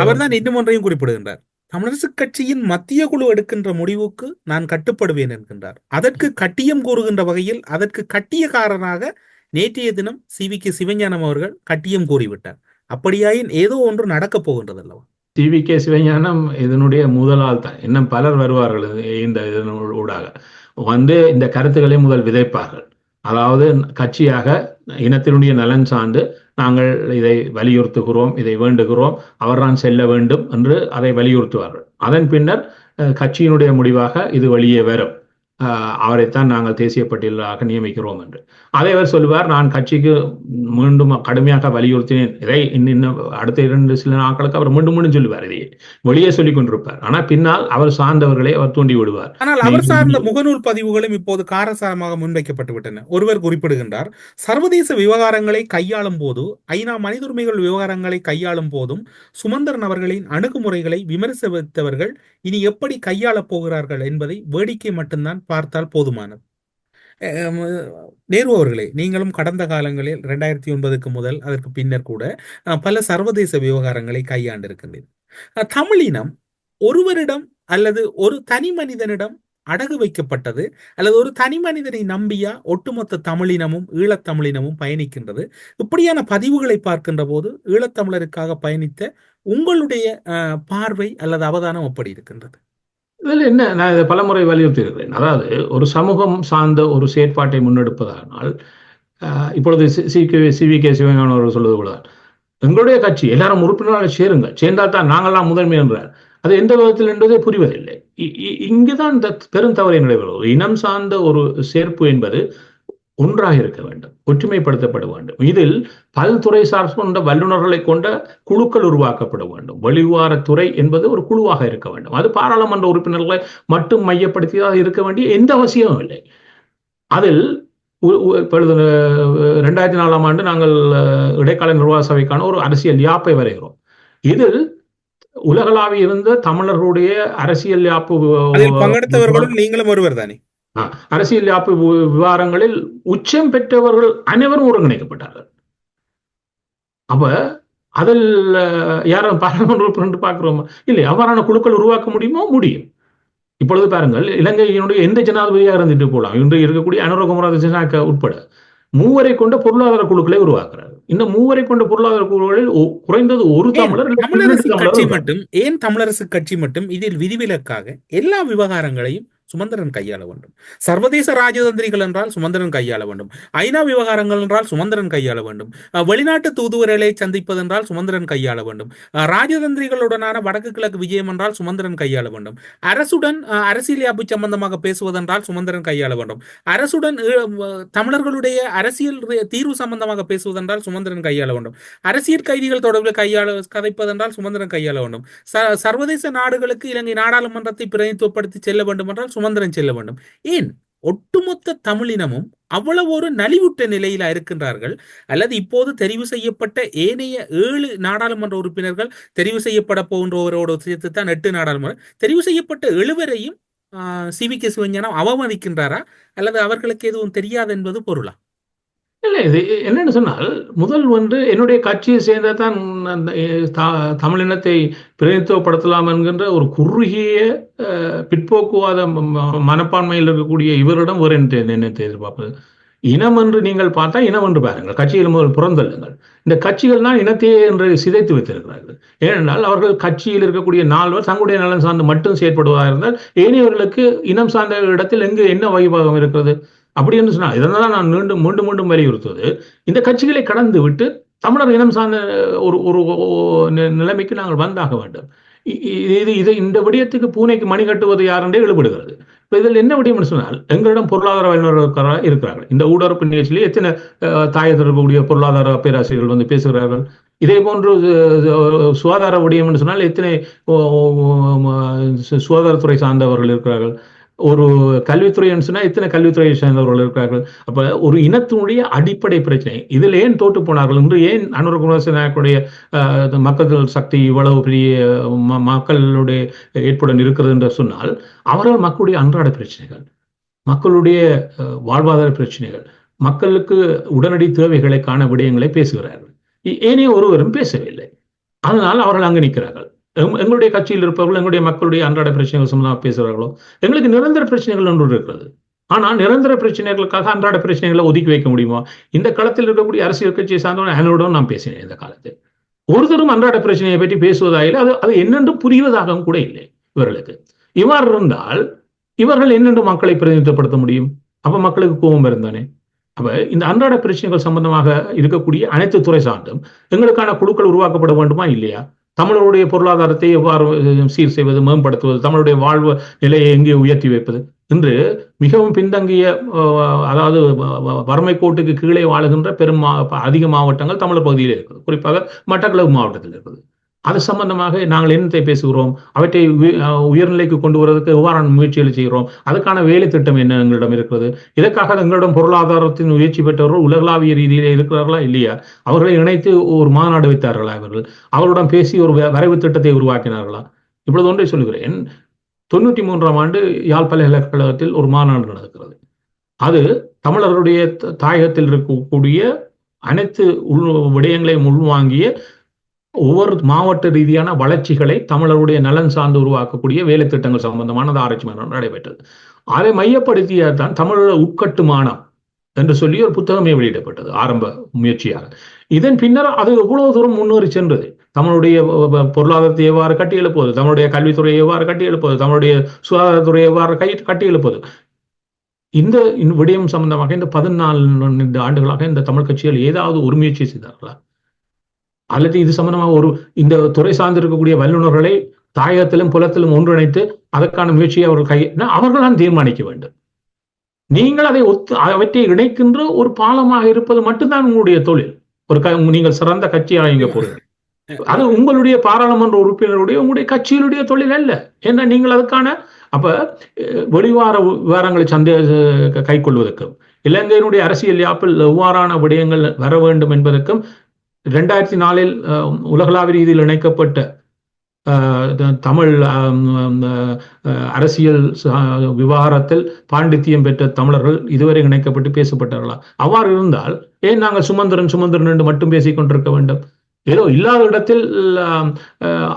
D: அவர் தான் இன்னும் ஒன்றையும் குறிப்பிடுகின்றார். தமிழரசு கட்சியின் மத்திய குழு எடுக்கின்ற முடிவுக்கு நான் கட்டுப்படுவேன் என்கின்றார். அதற்கு கட்டியம் கூறுகின்ற வகையில் அதற்கு கட்டியக்காரனாக நேற்றைய தினம் சி.வி.கே. சிவஞானம் அவர்கள் கட்டியம் கூறிவிட்டார். அப்படியாயின் ஏதோ ஒன்று நடக்கப் போகின்றது அல்லவா?
A: சி.வி.கே. சிவஞானம் இதனுடைய முதலால் தான். இன்னும் பலர் வருவார்கள் இந்த ஊடாக வந்து இந்த கருத்துக்களை முதல் விதைப்பார்கள். அதாவது கட்சியாக இனத்தினுடைய நலன் சார்ந்து நாங்கள் இதை வலியுறுத்துகிறோம், இதை வேண்டுகிறோம், அவர்தான் செல்ல வேண்டும் என்று அதை வலியுறுத்துவார்கள். அதன் பின்னர் கட்சியினுடைய முடிவாக இது வெளியே வரும், அவரைத்தான் நாங்கள் தேசிய பட்டியலாக நியமிக்கிறோம் என்று. அதை அவர் சொல்லுவார், நான் கட்சிக்கு மீண்டும் கடுமையாக வலியுறுத்தினேன், இதை இன்னும் அடுத்த சில நாட்களுக்கு அவர் மீண்டும் மீண்டும் சொல்லுவார், இதையே வெளியே சொல்லிக் கொண்டிருப்பார். ஆனால் பின்னால் அவர் சார்ந்தவர்களை அவர் தூண்டி விடுவார்.
D: ஆனால் அவர் சார்ந்த முகநூல் பதிவுகளும் இப்போது காரசாரமாக முன்வைக்கப்பட்டு விட்டன. ஒருவர் குறிப்பிடுகின்றார், சர்வதேச விவகாரங்களை கையாளும் போது, ஐநா மனித உரிமைகள் விவகாரங்களை கையாளும் போதும் சுமந்திரன் அவர்களின் அணுகுமுறைகளை விமர்சித்தவர்கள் இனி எப்படி கையாளப் போகிறார்கள் என்பதை வேடிக்கை மட்டும்தான் பார்த்தால் போதுமானது. நேரு அவர்களே, நீங்களும் கடந்த காலங்களில் 2009 முதல் அதற்கு பின்னர் கூட பல சர்வதேச விவகாரங்களை கையாண்டிருக்கின்றனர். தமிழினம் ஒருவரிடம் அல்லது ஒரு தனி மனிதனிடம் அடகு வைக்கப்பட்டது அல்லது ஒரு தனி மனிதனை நம்பியா ஒட்டுமொத்த தமிழினமும் ஈழத்தமிழினமும் பயணிக்கின்றது. இப்படியான பதிவுகளை பார்க்கின்ற போது ஈழத்தமிழருக்காக பயணித்த உங்களுடைய பார்வை அல்லது அவதானம் எப்படி இருக்கின்றது?
A: இதில் என்ன, நான் இதை பலமுறை வலியுறுத்தி இருக்கிறேன். அதாவது ஒரு சமூகம் சார்ந்த ஒரு செயற்பாட்டை முன்னெடுப்பதானால் இப்பொழுது CVK சிவஞானம் அவர்கள் சொல்வது போல எங்களுடைய கட்சி எல்லாரும் உறுப்பினராக சேருங்கள், சேர்ந்தால் தான் நாங்கள்லாம் முதன்மை என்றார். அது எந்த விதத்தில் என்பதே புரிவதில்லை. இங்குதான் இந்த பெருந்தவறை நடைபெறுவது. இனம் சார்ந்த ஒரு சேர்ப்பு என்பது ஒன்றாக இருக்க வேண்டும், ஒற்றுமைப்படுத்தப்பட வேண்டும். இதில் பல்துறை சார்ந்த வல்லுநர்களை கொண்ட குழுக்கள் உருவாக்கப்பட வேண்டும். வெளிவாரத்துறை என்பது ஒரு குழுவாக இருக்க வேண்டும். அது பாராளுமன்ற உறுப்பினர்களை மட்டும் மையப்படுத்தியதாக இருக்க வேண்டிய எந்த அவசியமும் இல்லை. அதில் இப்பொழுது 2004ஆம் ஆண்டு நாங்கள் இடைக்கால நிர்வாக சபைக்கான ஒரு அரசியல் யாப்பை வரைகிறோம். இதில் உலகளாவிய இருந்த தமிழர்களுடைய அரசியல் யாப்பு
D: பங்கெடுத்தவர்களும் நீங்களும் ஒருவர் தானே.
A: அரசியல் யாப்பு விவகாரங்களில் உச்சம் பெற்றவர்கள் அனைவரும் ஒருங்கிணைக்கப்பட்டார்கள். அப்ப அதில் யாரும் பாராளுமன்ற உறுப்பினர் பார்க்கிறோமா? இல்லை. அவ்வாறான குழுக்கள் உருவாக்க முடியுமோ? முடியும். இப்பொழுது பாருங்கள், இலங்கையினுடைய எந்த ஜனாதிபதியாக இருந்துட்டு போகலாம், இன்று இருக்கக்கூடிய அனுரகுமார திசாநாயக்க உட்பட 3 கொண்ட பொருளாதார குழுக்களை உருவாக்குறாரு. இந்த 3 கொண்ட பொருளாதார குழுக்களில் குறைந்தது ஒரு
D: தமிழரசு கட்சி மட்டும், ஏன் தமிழரசு கட்சி மட்டும் இதில் விதிவிலக்காக எல்லா விவகாரங்களையும் சுமந்திரன் கையாள வேண்டும்? சர்வதேச ராஜதந்திரிகள் என்றால் சுமந்திரன் கையாள வேண்டும். ஐநா விவகாரங்கள் என்றால் சுமந்திரன் கையாள வேண்டும். வெளிநாட்டு தூதுவர்களை சந்திப்பது என்றால் சுமந்திரன் கையாள வேண்டும். ராஜதந்திரிகளுடனான வடக்கு கிழக்கு விஜயம் என்றால் சுமந்திரன் கையாள வேண்டும். அரசுடன் அரசியல் யாப்பு சம்பந்தமாக பேசுவதென்றால் சுமந்திரன் கையாள வேண்டும். அரசுடன் தமிழர்களுடைய அரசியல் தீர்வு சம்பந்தமாக பேசுவதென்றால் சுமந்திரன் கையாள வேண்டும். அரசியல் கைதிகள் தொடர்பில் கதைப்பதென்றால் சுமந்திரன் கையாள வேண்டும். சர்வதேச நாடுகளுக்கு இலங்கை நாடாளுமன்றத்தை பிரதிநிதித்துவப்படுத்தி செல்ல வேண்டும் என்றால் சுமந்திரன் செல்ல வேண்டும். ஏன் ஒட்டுமொத்த தமிழினமும் அவ்வளவு ஒரு நலிவுற்ற நிலையில இருக்கின்றார்கள்? அல்லது இப்போது தெரிவு செய்யப்பட்ட ஏனைய 7 நாடாளுமன்ற உறுப்பினர்கள் தெரிவு செய்யப்பட போகின்றவரோடு சேர்த்து தான் 8 நாடாளுமன்ற தெரிவு செய்யப்பட்ட 7 CVK சிவஞானம் அவமதிக்கின்றாரா அல்லது அவர்களுக்கு எதுவும் தெரியாது என்பது பொருளா?
A: இல்லை, இது என்னன்னு சொன்னால், முதல் என்னுடைய கட்சியை சேர்ந்ததான் தமிழினத்தை பிரதிநிதித்துவப்படுத்தலாம் என்கின்ற ஒரு குறுகிய பிற்போக்குவாத மனப்பான்மையில் இருக்கக்கூடிய இவரிடம் ஒரு எண்ணத்தை எதிர்பார்ப்பது. இனம் என்று நீங்கள் பார்த்தா இனம் என்று பாருங்கள், கட்சியில் முதல் புறந்தள்ளுங்கள். இந்த கட்சிகள் தான் இனத்தையே என்று சிதைத்து வைத்திருக்கிறார்கள். ஏனென்றால் அவர்கள் கட்சியில் இருக்கக்கூடிய 4 தங்களுடைய நலன் சார்ந்து மட்டும் செயற்படுவதாக இருந்தால் ஏனையவர்களுக்கு இனம் சார்ந்த இடத்தில் எங்கு என்ன வைபாகம் இருக்கிறது? அப்படி என்று சொன்னால், இதனால் நான் மீண்டும் வலியுறுத்துவது, இந்த கட்சிகளை கடந்து விட்டு தமிழர் இனம் சார்ந்த ஒரு நிலைமைக்கு நாங்கள் வந்தாக வேண்டும். இந்த விடயத்துக்கு பூனைக்கு மணி கட்டுவது யார் என்றே எழுபடுகிறது. இதில் என்ன விடயம் சொன்னால், எங்களிடம் பொருளாதார வல்லுநர்கள் இருக்கிறார்கள். இந்த ஊடகப்பு நிகழ்ச்சியிலே எத்தனை தாய தொடர்புடைய பொருளாதார பேராசிரியர்கள் பேசுகிறார்கள். இதே போன்று சுகாதார விடயம் என்று சொன்னால் எத்தனை சுகாதாரத்துறை சார்ந்தவர்கள் இருக்கிறார்கள். ஒரு கல்வித்துறை சொன்னா இத்தனை கல்வித்துறையை சேர்ந்தவர்கள் இருக்கிறார்கள். அப்ப ஒரு இனத்தினுடைய அடிப்படை பிரச்சனை இதில் ஏன் தோற்று போனார்கள் என்று, ஏன் அனுரகுமாரநாயக்குடைய மக்கள் சக்தி இவ்வளவு பெரிய மக்களுடைய ஏற்புடன் இருக்கிறது என்று சொன்னால், அவர்கள் மக்களுடைய அன்றாட பிரச்சனைகள், மக்களுடைய வாழ்வாதார பிரச்சனைகள், மக்களுக்கு உடனடி தேவைகளை காண விடயங்களை பேசுகிறார்கள். ஏனைய ஒருவரும் பேசவில்லை. அதனால் அவர்கள் அங்கு நிற்கிறார்கள். எங்களுடைய கட்சியில் இருப்பவர்கள் எங்களுடைய மக்களுடைய அன்றாட பிரச்சனைகள் சம்பந்தமாக பேசுகிறார்களோ? எங்களுக்கு நிரந்தர பிரச்சனைகள் ஒன்று இருக்கிறது. ஆனால் நிரந்தர பிரச்சனைகளுக்காக அன்றாட பிரச்சனைகளை ஒதுக்கி வைக்க முடியுமா? இந்த களத்தில் இருக்கக்கூடிய அரசியல் கட்சியை சார்ந்தவன் என்னோட நான் பேசினேன். இந்த காலத்தில் ஒருத்தரும் அன்றாட பிரச்சனையை பற்றி பேசுவதாக அது என்னென்று புரிவதாகவும் கூட இல்லை இவர்களுக்கு. இவ்வாறு இருந்தால் இவர்கள் என்னென்று மக்களை பிரதிநிதித்துவப்படுத்த முடியும்? அப்ப மக்களுக்கு கோபம் இருந்தானே. அப்ப இந்த அன்றாட பிரச்சனைகள் சம்பந்தமாக இருக்கக்கூடிய அனைத்து துறை சார்ந்தும் எங்களுக்கான குழுக்கள் உருவாக்கப்பட வேண்டுமா இல்லையா? தமிழருடைய பொருளாதாரத்தை எவ்வாறு சீர் செய்வது, மேம்படுத்துவது, தமிழுடைய வாழ்வு நிலையை எங்கே உயர்த்தி வைப்பது என்று மிகவும் பின்தங்கிய, அதாவது வறுமை கோட்டுக்கு கீழே வாழுகின்ற அதிக மாவட்டங்கள் தமிழர் பகுதியில் இருக்குது. குறிப்பாக மட்டக்களப்பு மாவட்டத்தில் இருக்குது. அது சம்பந்தமாக நாங்கள் என்னத்தை பேசுகிறோம், அவற்றை உயர்நிலைக்கு கொண்டு வருவதற்கு எவ்வாறான முயற்சிகளை செய்கிறோம், அதுக்கான வேலை திட்டம் என்ன எங்களிடம் இருக்கிறது, இதற்காக எங்களிடம் பொருளாதாரத்தின் முயற்சி பெற்றவர்கள் உலகளாவிய ரீதியிலே இருக்கிறார்களா இல்லையா, அவர்களை இணைத்து ஒரு மாநாடு வைத்தார்களா, அவர்களுடன் பேசி ஒரு வரைவு திட்டத்தை உருவாக்கினார்களா? இப்பொழுது ஒன்றை சொல்கிறேன். 93ஆம் ஆண்டு யாழ் பல்கலைக்கழகத்தில் ஒரு மாநாடு நடக்கிறது. அது தமிழர்களுடைய தாயகத்தில் இருக்கக்கூடிய அனைத்து விடயங்களையும் உள்வாங்கிய ஒவ்வொரு மாவட்ட ரீதியான வளர்ச்சிகளை தமிழருடைய நலன் சார்ந்து உருவாக்கக்கூடிய வேலை திட்டங்கள் சம்பந்தமான ஆராய்ச்சி மாநாடு நடைபெற்றது. அதை மையப்படுத்தியதான் தமிழோட உட்கட்டுமானம் என்று சொல்லி ஒரு புத்தகமே வெளியிடப்பட்டது ஆரம்ப முயற்சியாக. இதன் பின்னர் அது எவ்வளவு தூரம் முன்னேறி சென்றது. தமிழுடைய பொருளாதாரத்தை எவ்வாறு கட்டி எழுப்புவது, தமிழுடைய கல்வித்துறையை எவ்வாறு கட்டி எழுப்புவது, தமிழுடைய சுகாதாரத்துறையை எவ்வாறு கட்டி எழுப்புவது, இந்த விடயம் சம்பந்தமாக இந்த 14 ஆண்டுகளாக இந்த தமிழ் கட்சிகள் ஏதாவது ஒரு முயற்சி செய்தார்களா? அல்லது இது சம்பந்தமாக இந்த துறை சார்ந்திருக்கக்கூடிய வல்லுநர்களை தாயகத்திலும் புலத்திலும் ஒன்றிணைத்து அதற்கான முயற்சியை அவர்கள் தான் தீர்மானிக்க வேண்டும். நீங்கள் அவற்றை இணைக்கின்ற ஒரு பாலமாக இருப்பது மட்டும்தான் உங்களுடைய தொழில். நீங்கள் சிறந்த கட்சியாக இங்க போறீங்க, அது உங்களுடைய பாராளுமன்ற உறுப்பினருடைய உங்களுடைய கட்சியினுடைய தொழில் அல்ல. ஏன்னா நீங்கள் அதுக்கான வெளிவார விவரங்களை கை கொள்வதற்கும் இலங்கையினுடைய அரசியல் யாப்பில் எவ்வாறான விடயங்கள் வர வேண்டும் என்பதற்கும் 2004 உலகளாவிய ரீதியில் இணைக்கப்பட்ட தமிழ் அரசியல் விவகாரத்தில் பாண்டித்தியம் பெற்ற தமிழர்கள் இதுவரை இணைக்கப்பட்டு பேசப்பட்டார்களா? அவ்வாறு இருந்தால் ஏன் நாங்கள் சுமந்திரன் என்று மட்டும் பேசிக் கொண்டிருக்க வேண்டும்? ஏதோ இல்லாத இடத்தில்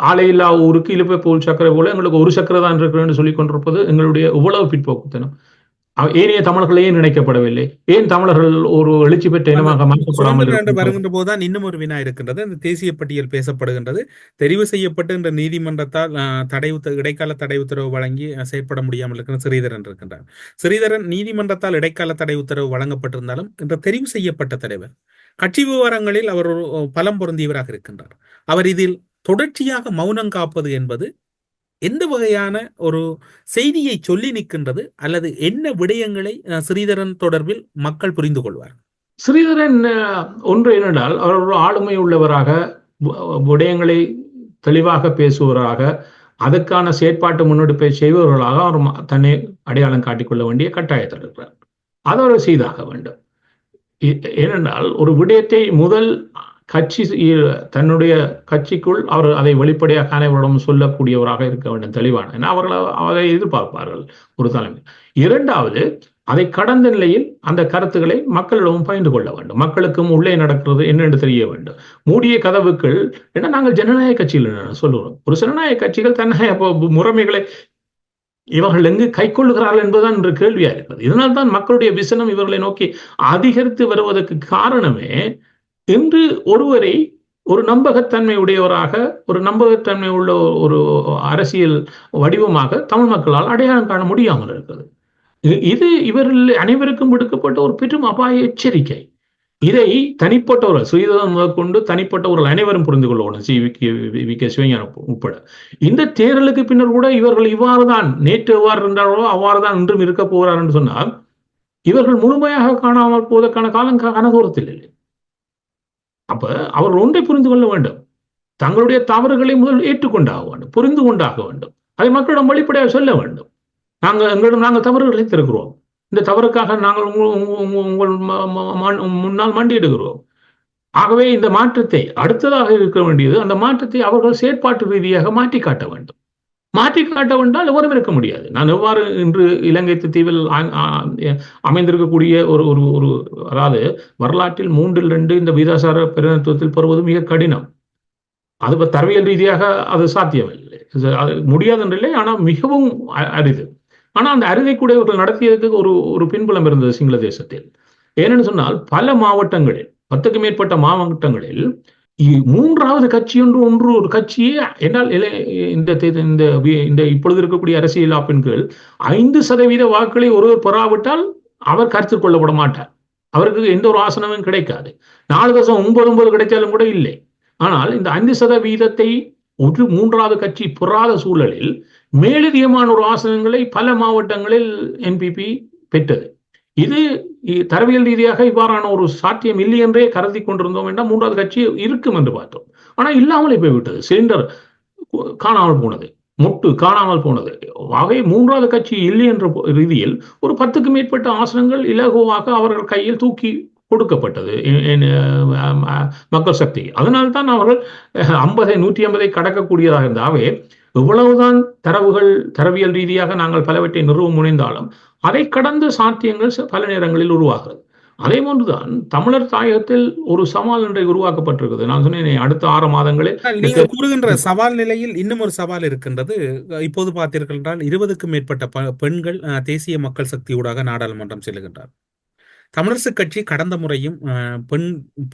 A: ஆலை இல்லா ஊருக்கு இழுப்பை போல் சக்கரை போல எங்களுக்கு ஒரு சக்கரை தான் இருக்கிறேன் சொல்லிக் கொண்டிருப்பது எங்களுடைய இவ்வளவு பிற்போக்குத்தனம். ஏனைய தமிழர்கள் ஏன் நினைக்கப்படவில்லை? ஏன் தமிழர்கள் ஒரு எழுச்சி பெற்ற இனமாக மாற்றப்படாமல்
D: வருகின்ற போதுதான் இன்னும் ஒரு வினா இருக்கின்றது. அந்த தேசிய பட்டியல் பேசப்படுகின்றது. தெரிவு செய்யப்பட்டு இந்த நீதிமன்றத்தால் இடைக்கால தடை உத்தரவு வழங்கி செயற்பட முடியாமல் இருக்கிற ஸ்ரீதரன் இருக்கின்றார். ஸ்ரீதரன் நீதிமன்றத்தால் இடைக்கால தடை உத்தரவு வழங்கப்பட்டிருந்தாலும் இந்த தெரிவு செய்யப்பட்ட தலைவர் கட்சி விவகாரங்களில் அவர் ஒரு பலம் பொருந்தியவராக இருக்கின்றார். அவர் இதில் தொடர்ச்சியாக மௌனம் காப்பது என்பது எந்த வகையான ஒரு செய்தியை சொல்லி நிற்கின்றது, அல்லது என்ன விடயங்களை ஸ்ரீதரன் தொடர்பில் மக்கள் புரிந்து கொள்வார்?
A: ஸ்ரீதரன் ஒன்று என்னென்றால் அவர் ஒரு ஆளுமை உள்ளவராக, விடயங்களை தெளிவாக பேசுவவராக, அதற்கான செயற்பாட்டு முன்னெடுப்பை செய்பவர்களாக அவர் தன்னை அடையாளம் காட்டிக்கொள்ள வேண்டிய கட்டாயத்தில் இருக்கிறார். அதை அவர் செய்தாக வேண்டும். ஏனென்றால் ஒரு விடயத்தை முதல் கட்சி தன்னுடைய கட்சிக்குள் அவர் அதை வெளிப்படையாக அனைவரிடம் சொல்லக்கூடியவராக இருக்க வேண்டும், தெளிவான. ஏன்னா அவர்கள் அதை எதிர்பார்ப்பார்கள் ஒரு தலைமை. இரண்டாவது, அதை கடந்த நிலையில் அந்த கருத்துக்களை மக்களிடமும் பகிர்ந்து கொள்ள வேண்டும். மக்களுக்கும் உள்ளே நடக்கிறது என்னென்று தெரிய வேண்டும். மூடிய கதவுகள் ஏன்னா நாங்கள் ஜனநாயக கட்சியில் சொல்லுகிறோம். ஒரு ஜனநாயக கட்சிகள் தன்னை முறைமைகளை இவர்கள் எங்கு கை கொள்ளுகிறார்கள் என்பதுதான் இன்று கேள்வியா இருக்கிறது. இதனால்தான் மக்களுடைய விசனம் இவர்களை நோக்கி அதிகரித்து வருவதற்கு காரணமே இன்று ஒருவரை ஒரு நம்பகத்தன்மை உடையவராக, ஒரு நம்பகத்தன்மை உள்ள ஒரு அரசியல் வடிவமாக தமிழ் மக்களால் அடையாளம் காண முடியாமல் இருக்கிறது. இது இவர்கள் அனைவருக்கும் விடுக்கப்பட்ட ஒரு பெரும் அபாய எச்சரிக்கை. இதை தனிப்பட்டவர்கள் ஸ்ரீதரன் முதற்கொண்டு தனிப்பட்டவர்கள் அனைவரும் புரிந்து கொள்ளணும், வி.கே. சிவஞானம் உட்பட. இந்த தேர்தலுக்கு பின்னர் கூட இவர்கள் இவ்வாறுதான், நேற்று எவ்வாறு இருந்தார்களோ அவ்வாறுதான் இன்றும் இருக்க போகிறார் என்று சொன்னால் இவர்கள் முழுமையாக காணாமல் போவதற்கான காலம் கனகூரத்தில் இல்லை. அப்ப அவர்கள் ஒன்றை புரிந்து கொள்ள வேண்டும், தங்களுடைய தவறுகளை முதல் ஏற்றுக்கொண்டாக வேண்டும், புரிந்து கொண்டாக வேண்டும். அதை மக்களிடம் வெளிப்படையாக சொல்ல வேண்டும். நாங்கள் தவறுகளை திறக்கிறோம், இந்த தவறுக்காக நாங்கள் உங்கள் முன்னால் மண்டியிடுகிறோம். ஆகவே இந்த மாற்றத்தை அடுத்ததாக இருக்க வேண்டியது, அந்த மாற்றத்தை அவர்கள் செயற்பாட்டு ரீதியாக மாற்றி காட்ட வேண்டும். மாற்றி காட்ட வேண்டால் எவரும் இருக்க முடியாது. நான் எவ்வாறு இன்று இலங்கை தீவில் அமைந்திருக்கக்கூடிய ஒரு அதாவது வரலாற்றில் 3/2 இந்த வீதாசார பிரதிநிதித்துவத்தில் பெறுவது மிக கடினம். அது தரவியல் ரீதியாக அது சாத்தியமில்லை, முடியாது என்றில்லை, ஆனால் மிகவும் அரிது. ஆனால் அந்த அரிதை கூட இவர்கள் நடத்தியதுக்கு ஒரு பின்புலம் இருந்தது சிங்கள தேசத்தில். ஏனென்று சொன்னால் பல மாவட்டங்களில் 10க்கும் மேற்பட்ட மாவட்டங்களில் மூன்றாவது கட்சி ஒன்று ஒரு கட்சியே என்னால் இந்த இப்பொழுது இருக்கக்கூடிய அரசியல் ஆப்பின்கள் 5% வாக்குகளை ஒருவர் பெறாவிட்டால் அவர் கருத்தில் கொள்ளப்பட மாட்டார். அவருக்கு எந்த ஒரு ஆசனமும் கிடைக்காது. 4.99 கிடைச்சாலும் கூட இல்லை. ஆனால் இந்த 5% ஒரு மூன்றாவது கட்சி பெறாத சூழலில் மேலதிகமான ஒரு ஆசனங்களை பல மாவட்டங்களில் என்பிபி பெற்றது. இது தரவியல் ரீதியாக இவ்வாறான ஒரு சாத்தியம் இல்லை என்றே கருதி கொண்டிருந்தோம் என்றால் மூன்றாவது கட்சி இருக்கும் என்று பார்த்தோம். ஆனால் இல்லாமலே போய்விட்டது. சிலிண்டர் காணாமல் போனது, மொட்டு காணாமல் போனது. ஆகவே மூன்றாவது கட்சி இல்லை என்ற ரீதியில் ஒரு 10க்கும் மேற்பட்ட ஆசனங்கள் இலகுவாக அவர்கள் கையில் தூக்கி கொடுக்கப்பட்டது மக்கள் சக்தி. அதனால்தான் அவர்கள் 150 கடக்கக்கூடியதாக இருந்தாவே எவ்வளவுதான் தரவியல் ரீதியாக நாங்கள் பலவற்றை நிறுவ முனைந்தாலும் அதை கடந்த சாத்தியங்கள் பல நேரங்களில் உருவாகிறது. அதே போன்றுதான் தமிழர் தாயகத்தில் ஒரு சவால் ஒன்றை உருவாக்கப்பட்டிருக்கிறது. நான் சொன்னேன் அடுத்த 6 மாதங்களில்
D: நீங்கள் கூறுகின்ற சவால் நிலையில் இன்னும் ஒரு சவால் இருக்கின்றது. இப்போது பார்த்தீர்கள் என்றால் 20க்கும் மேற்பட்ட பெண்கள் தேசிய மக்கள் சக்தி ஊடாக நாடாளுமன்றம் செல்லுகின்றார். தமிழரசு கட்சி கடந்த முறையும்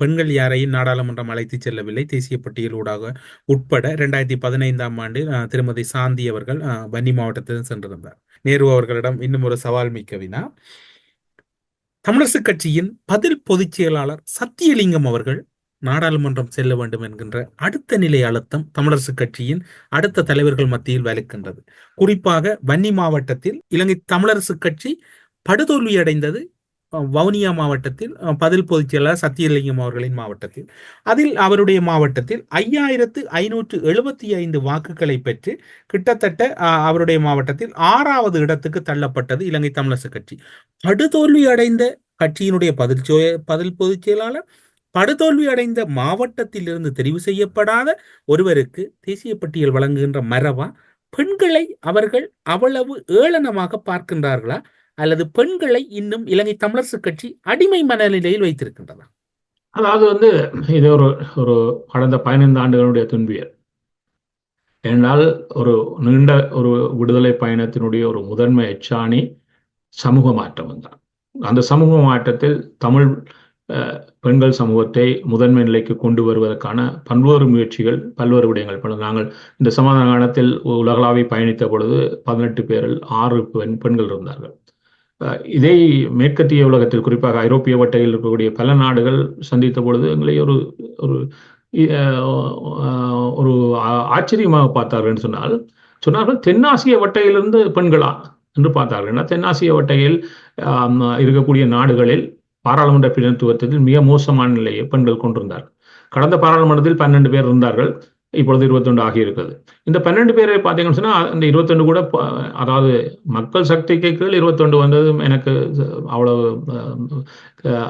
D: பெண்கள் யாரையும் நாடாளுமன்றம் அழைத்து செல்லவில்லை. தேசிய பட்டியல் ஊடாக உட்பட 2015ஆம் ஆண்டில் திருமதி சாந்தி அவர்கள் வன்னி மாவட்டத்தில் சென்றிருந்தார். நேரு அவர்களிடம் இன்னும் ஒரு சவால் மிக்க வினா, தமிழரசுக் கட்சியின் பதில் பொதுச் செயலாளர் சத்தியலிங்கம் அவர்கள் நாடாளுமன்றம் செல்ல வேண்டும் என்கின்ற அடுத்த நிலை அழுத்தம் தமிழரசுக் கட்சியின் அடுத்த தலைவர்கள் மத்தியில் வலுக்கின்றது. குறிப்பாக வன்னி மாவட்டத்தில் இலங்கை தமிழரசுக் கட்சி படுதோல்வி அடைந்தது வவுனியா மாவட்டத்தில் பதில் பொதுச் செயலாளர் சத்தியலிங்கம் அவர்களின் மாவட்டத்தில். அதில் அவருடைய மாவட்டத்தில் 5575 வாக்குகளை பெற்று கிட்டத்தட்ட அவருடைய மாவட்டத்தில் 6வது இடத்துக்கு தள்ளப்பட்டது இலங்கை தமிழரசுக் கட்சி. படுதோல்வி அடைந்த கட்சியினுடைய பதில் பொதுச் செயலாளர் படுதோல்வி அடைந்த மாவட்டத்தில் இருந்து தெரிவு செய்யப்படாத ஒருவருக்கு தேசிய பட்டியல் வழங்குகின்ற மரபா? பெண்களை அவர்கள் அவ்வளவு ஏளனமாக பார்க்கின்றார்களா, அல்லது பெண்களை இன்னும் இலங்கை தமிழரசுக் கட்சி அடிமை மனநிலையில் வைத்திருக்கின்றதா?
A: அதாவது இது ஒரு கடந்த 15 ஆண்டுகளுடைய துன்பியல். ஏனால் ஒரு நீண்ட ஒரு விடுதலை பயணத்தினுடைய ஒரு முதன்மை எச்சாணி சமூக மாற்றம் தான். அந்த சமூக மாற்றத்தில் தமிழ் பெண்கள் சமூகத்தை முதன்மை நிலைக்கு கொண்டு வருவதற்கான பல்வேறு முயற்சிகள், பல்வேறு விடயங்கள். நாங்கள் இந்த சமாதான காலத்தில் உலகளாவை பயணித்த பொழுது 18 பேரில் 6 பெண்கள் இருந்தார்கள். இதை மேற்கத்திய உலகத்தில், குறிப்பாக ஐரோப்பிய வட்டையில் இருக்கக்கூடிய பல நாடுகள் சந்தித்த பொழுது எங்களை ஒரு ஒரு ஆச்சரியமாக பார்த்தார்கள் சொன்னார்கள் தென்னாசிய வட்டையிலிருந்து பெண்களா என்று பார்த்தார்கள். ஏன்னா தென்னாசிய வட்டையில் இருக்கக்கூடிய நாடுகளில் பாராளுமன்ற பிரதிநிதித்துவத்தில் மிக மோசமான நிலையை பெண்கள் கொண்டிருந்தார்கள். கடந்த பாராளுமன்றத்தில் 12 பேர் இருந்தார்கள், இப்பொழுது 21 ஆகியிருக்கிறது. இந்த 12 பேரை பார்த்தீங்கன்னு சொன்னா அந்த 21 கூட, அதாவது மக்கள் சக்திக்கு கீழ் 21 வந்ததும் எனக்கு அவ்வளவு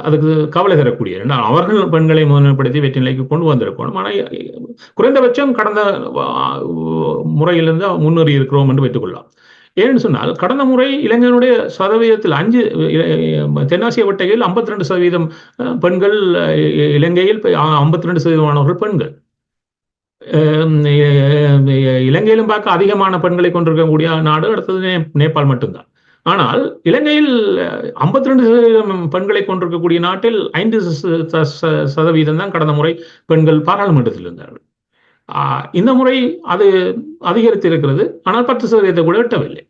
A: அதுக்கு கவலை தரக்கூடிய. அவர்கள் பெண்களை முதன்மைப்படுத்தி வெற்றி நிலைக்கு கொண்டு வந்திருக்கணும். ஆனால் குறைந்தபட்சம் கடந்த முறையிலிருந்து முன்னேறி இருக்கிறோம் என்று வைத்துக் கொள்ளலாம். ஏன்னு சொன்னால் கடந்த முறை இளைஞனுடைய சதவீதத்தில் 5 தென்னாசிய வட்டையில் 52% பெண்கள், இலங்கையில் 52% பெண்கள். இலங்கையிலும் பார்க்க அதிகமான பெண்களை கொண்டிருக்கக்கூடிய நாடு அடுத்தது நேபாள் மட்டும்தான். ஆனால் இலங்கையில் 52% பெண்களை கொண்டிருக்கக்கூடிய நாட்டில் 5% தான் கடந்த முறை பெண்கள் பாராளுமன்றத்தில் இருந்தார்கள். இந்த முறை அது அதிகரித்து இருக்கிறது, ஆனால் 10% கூட எட்டவில்லை.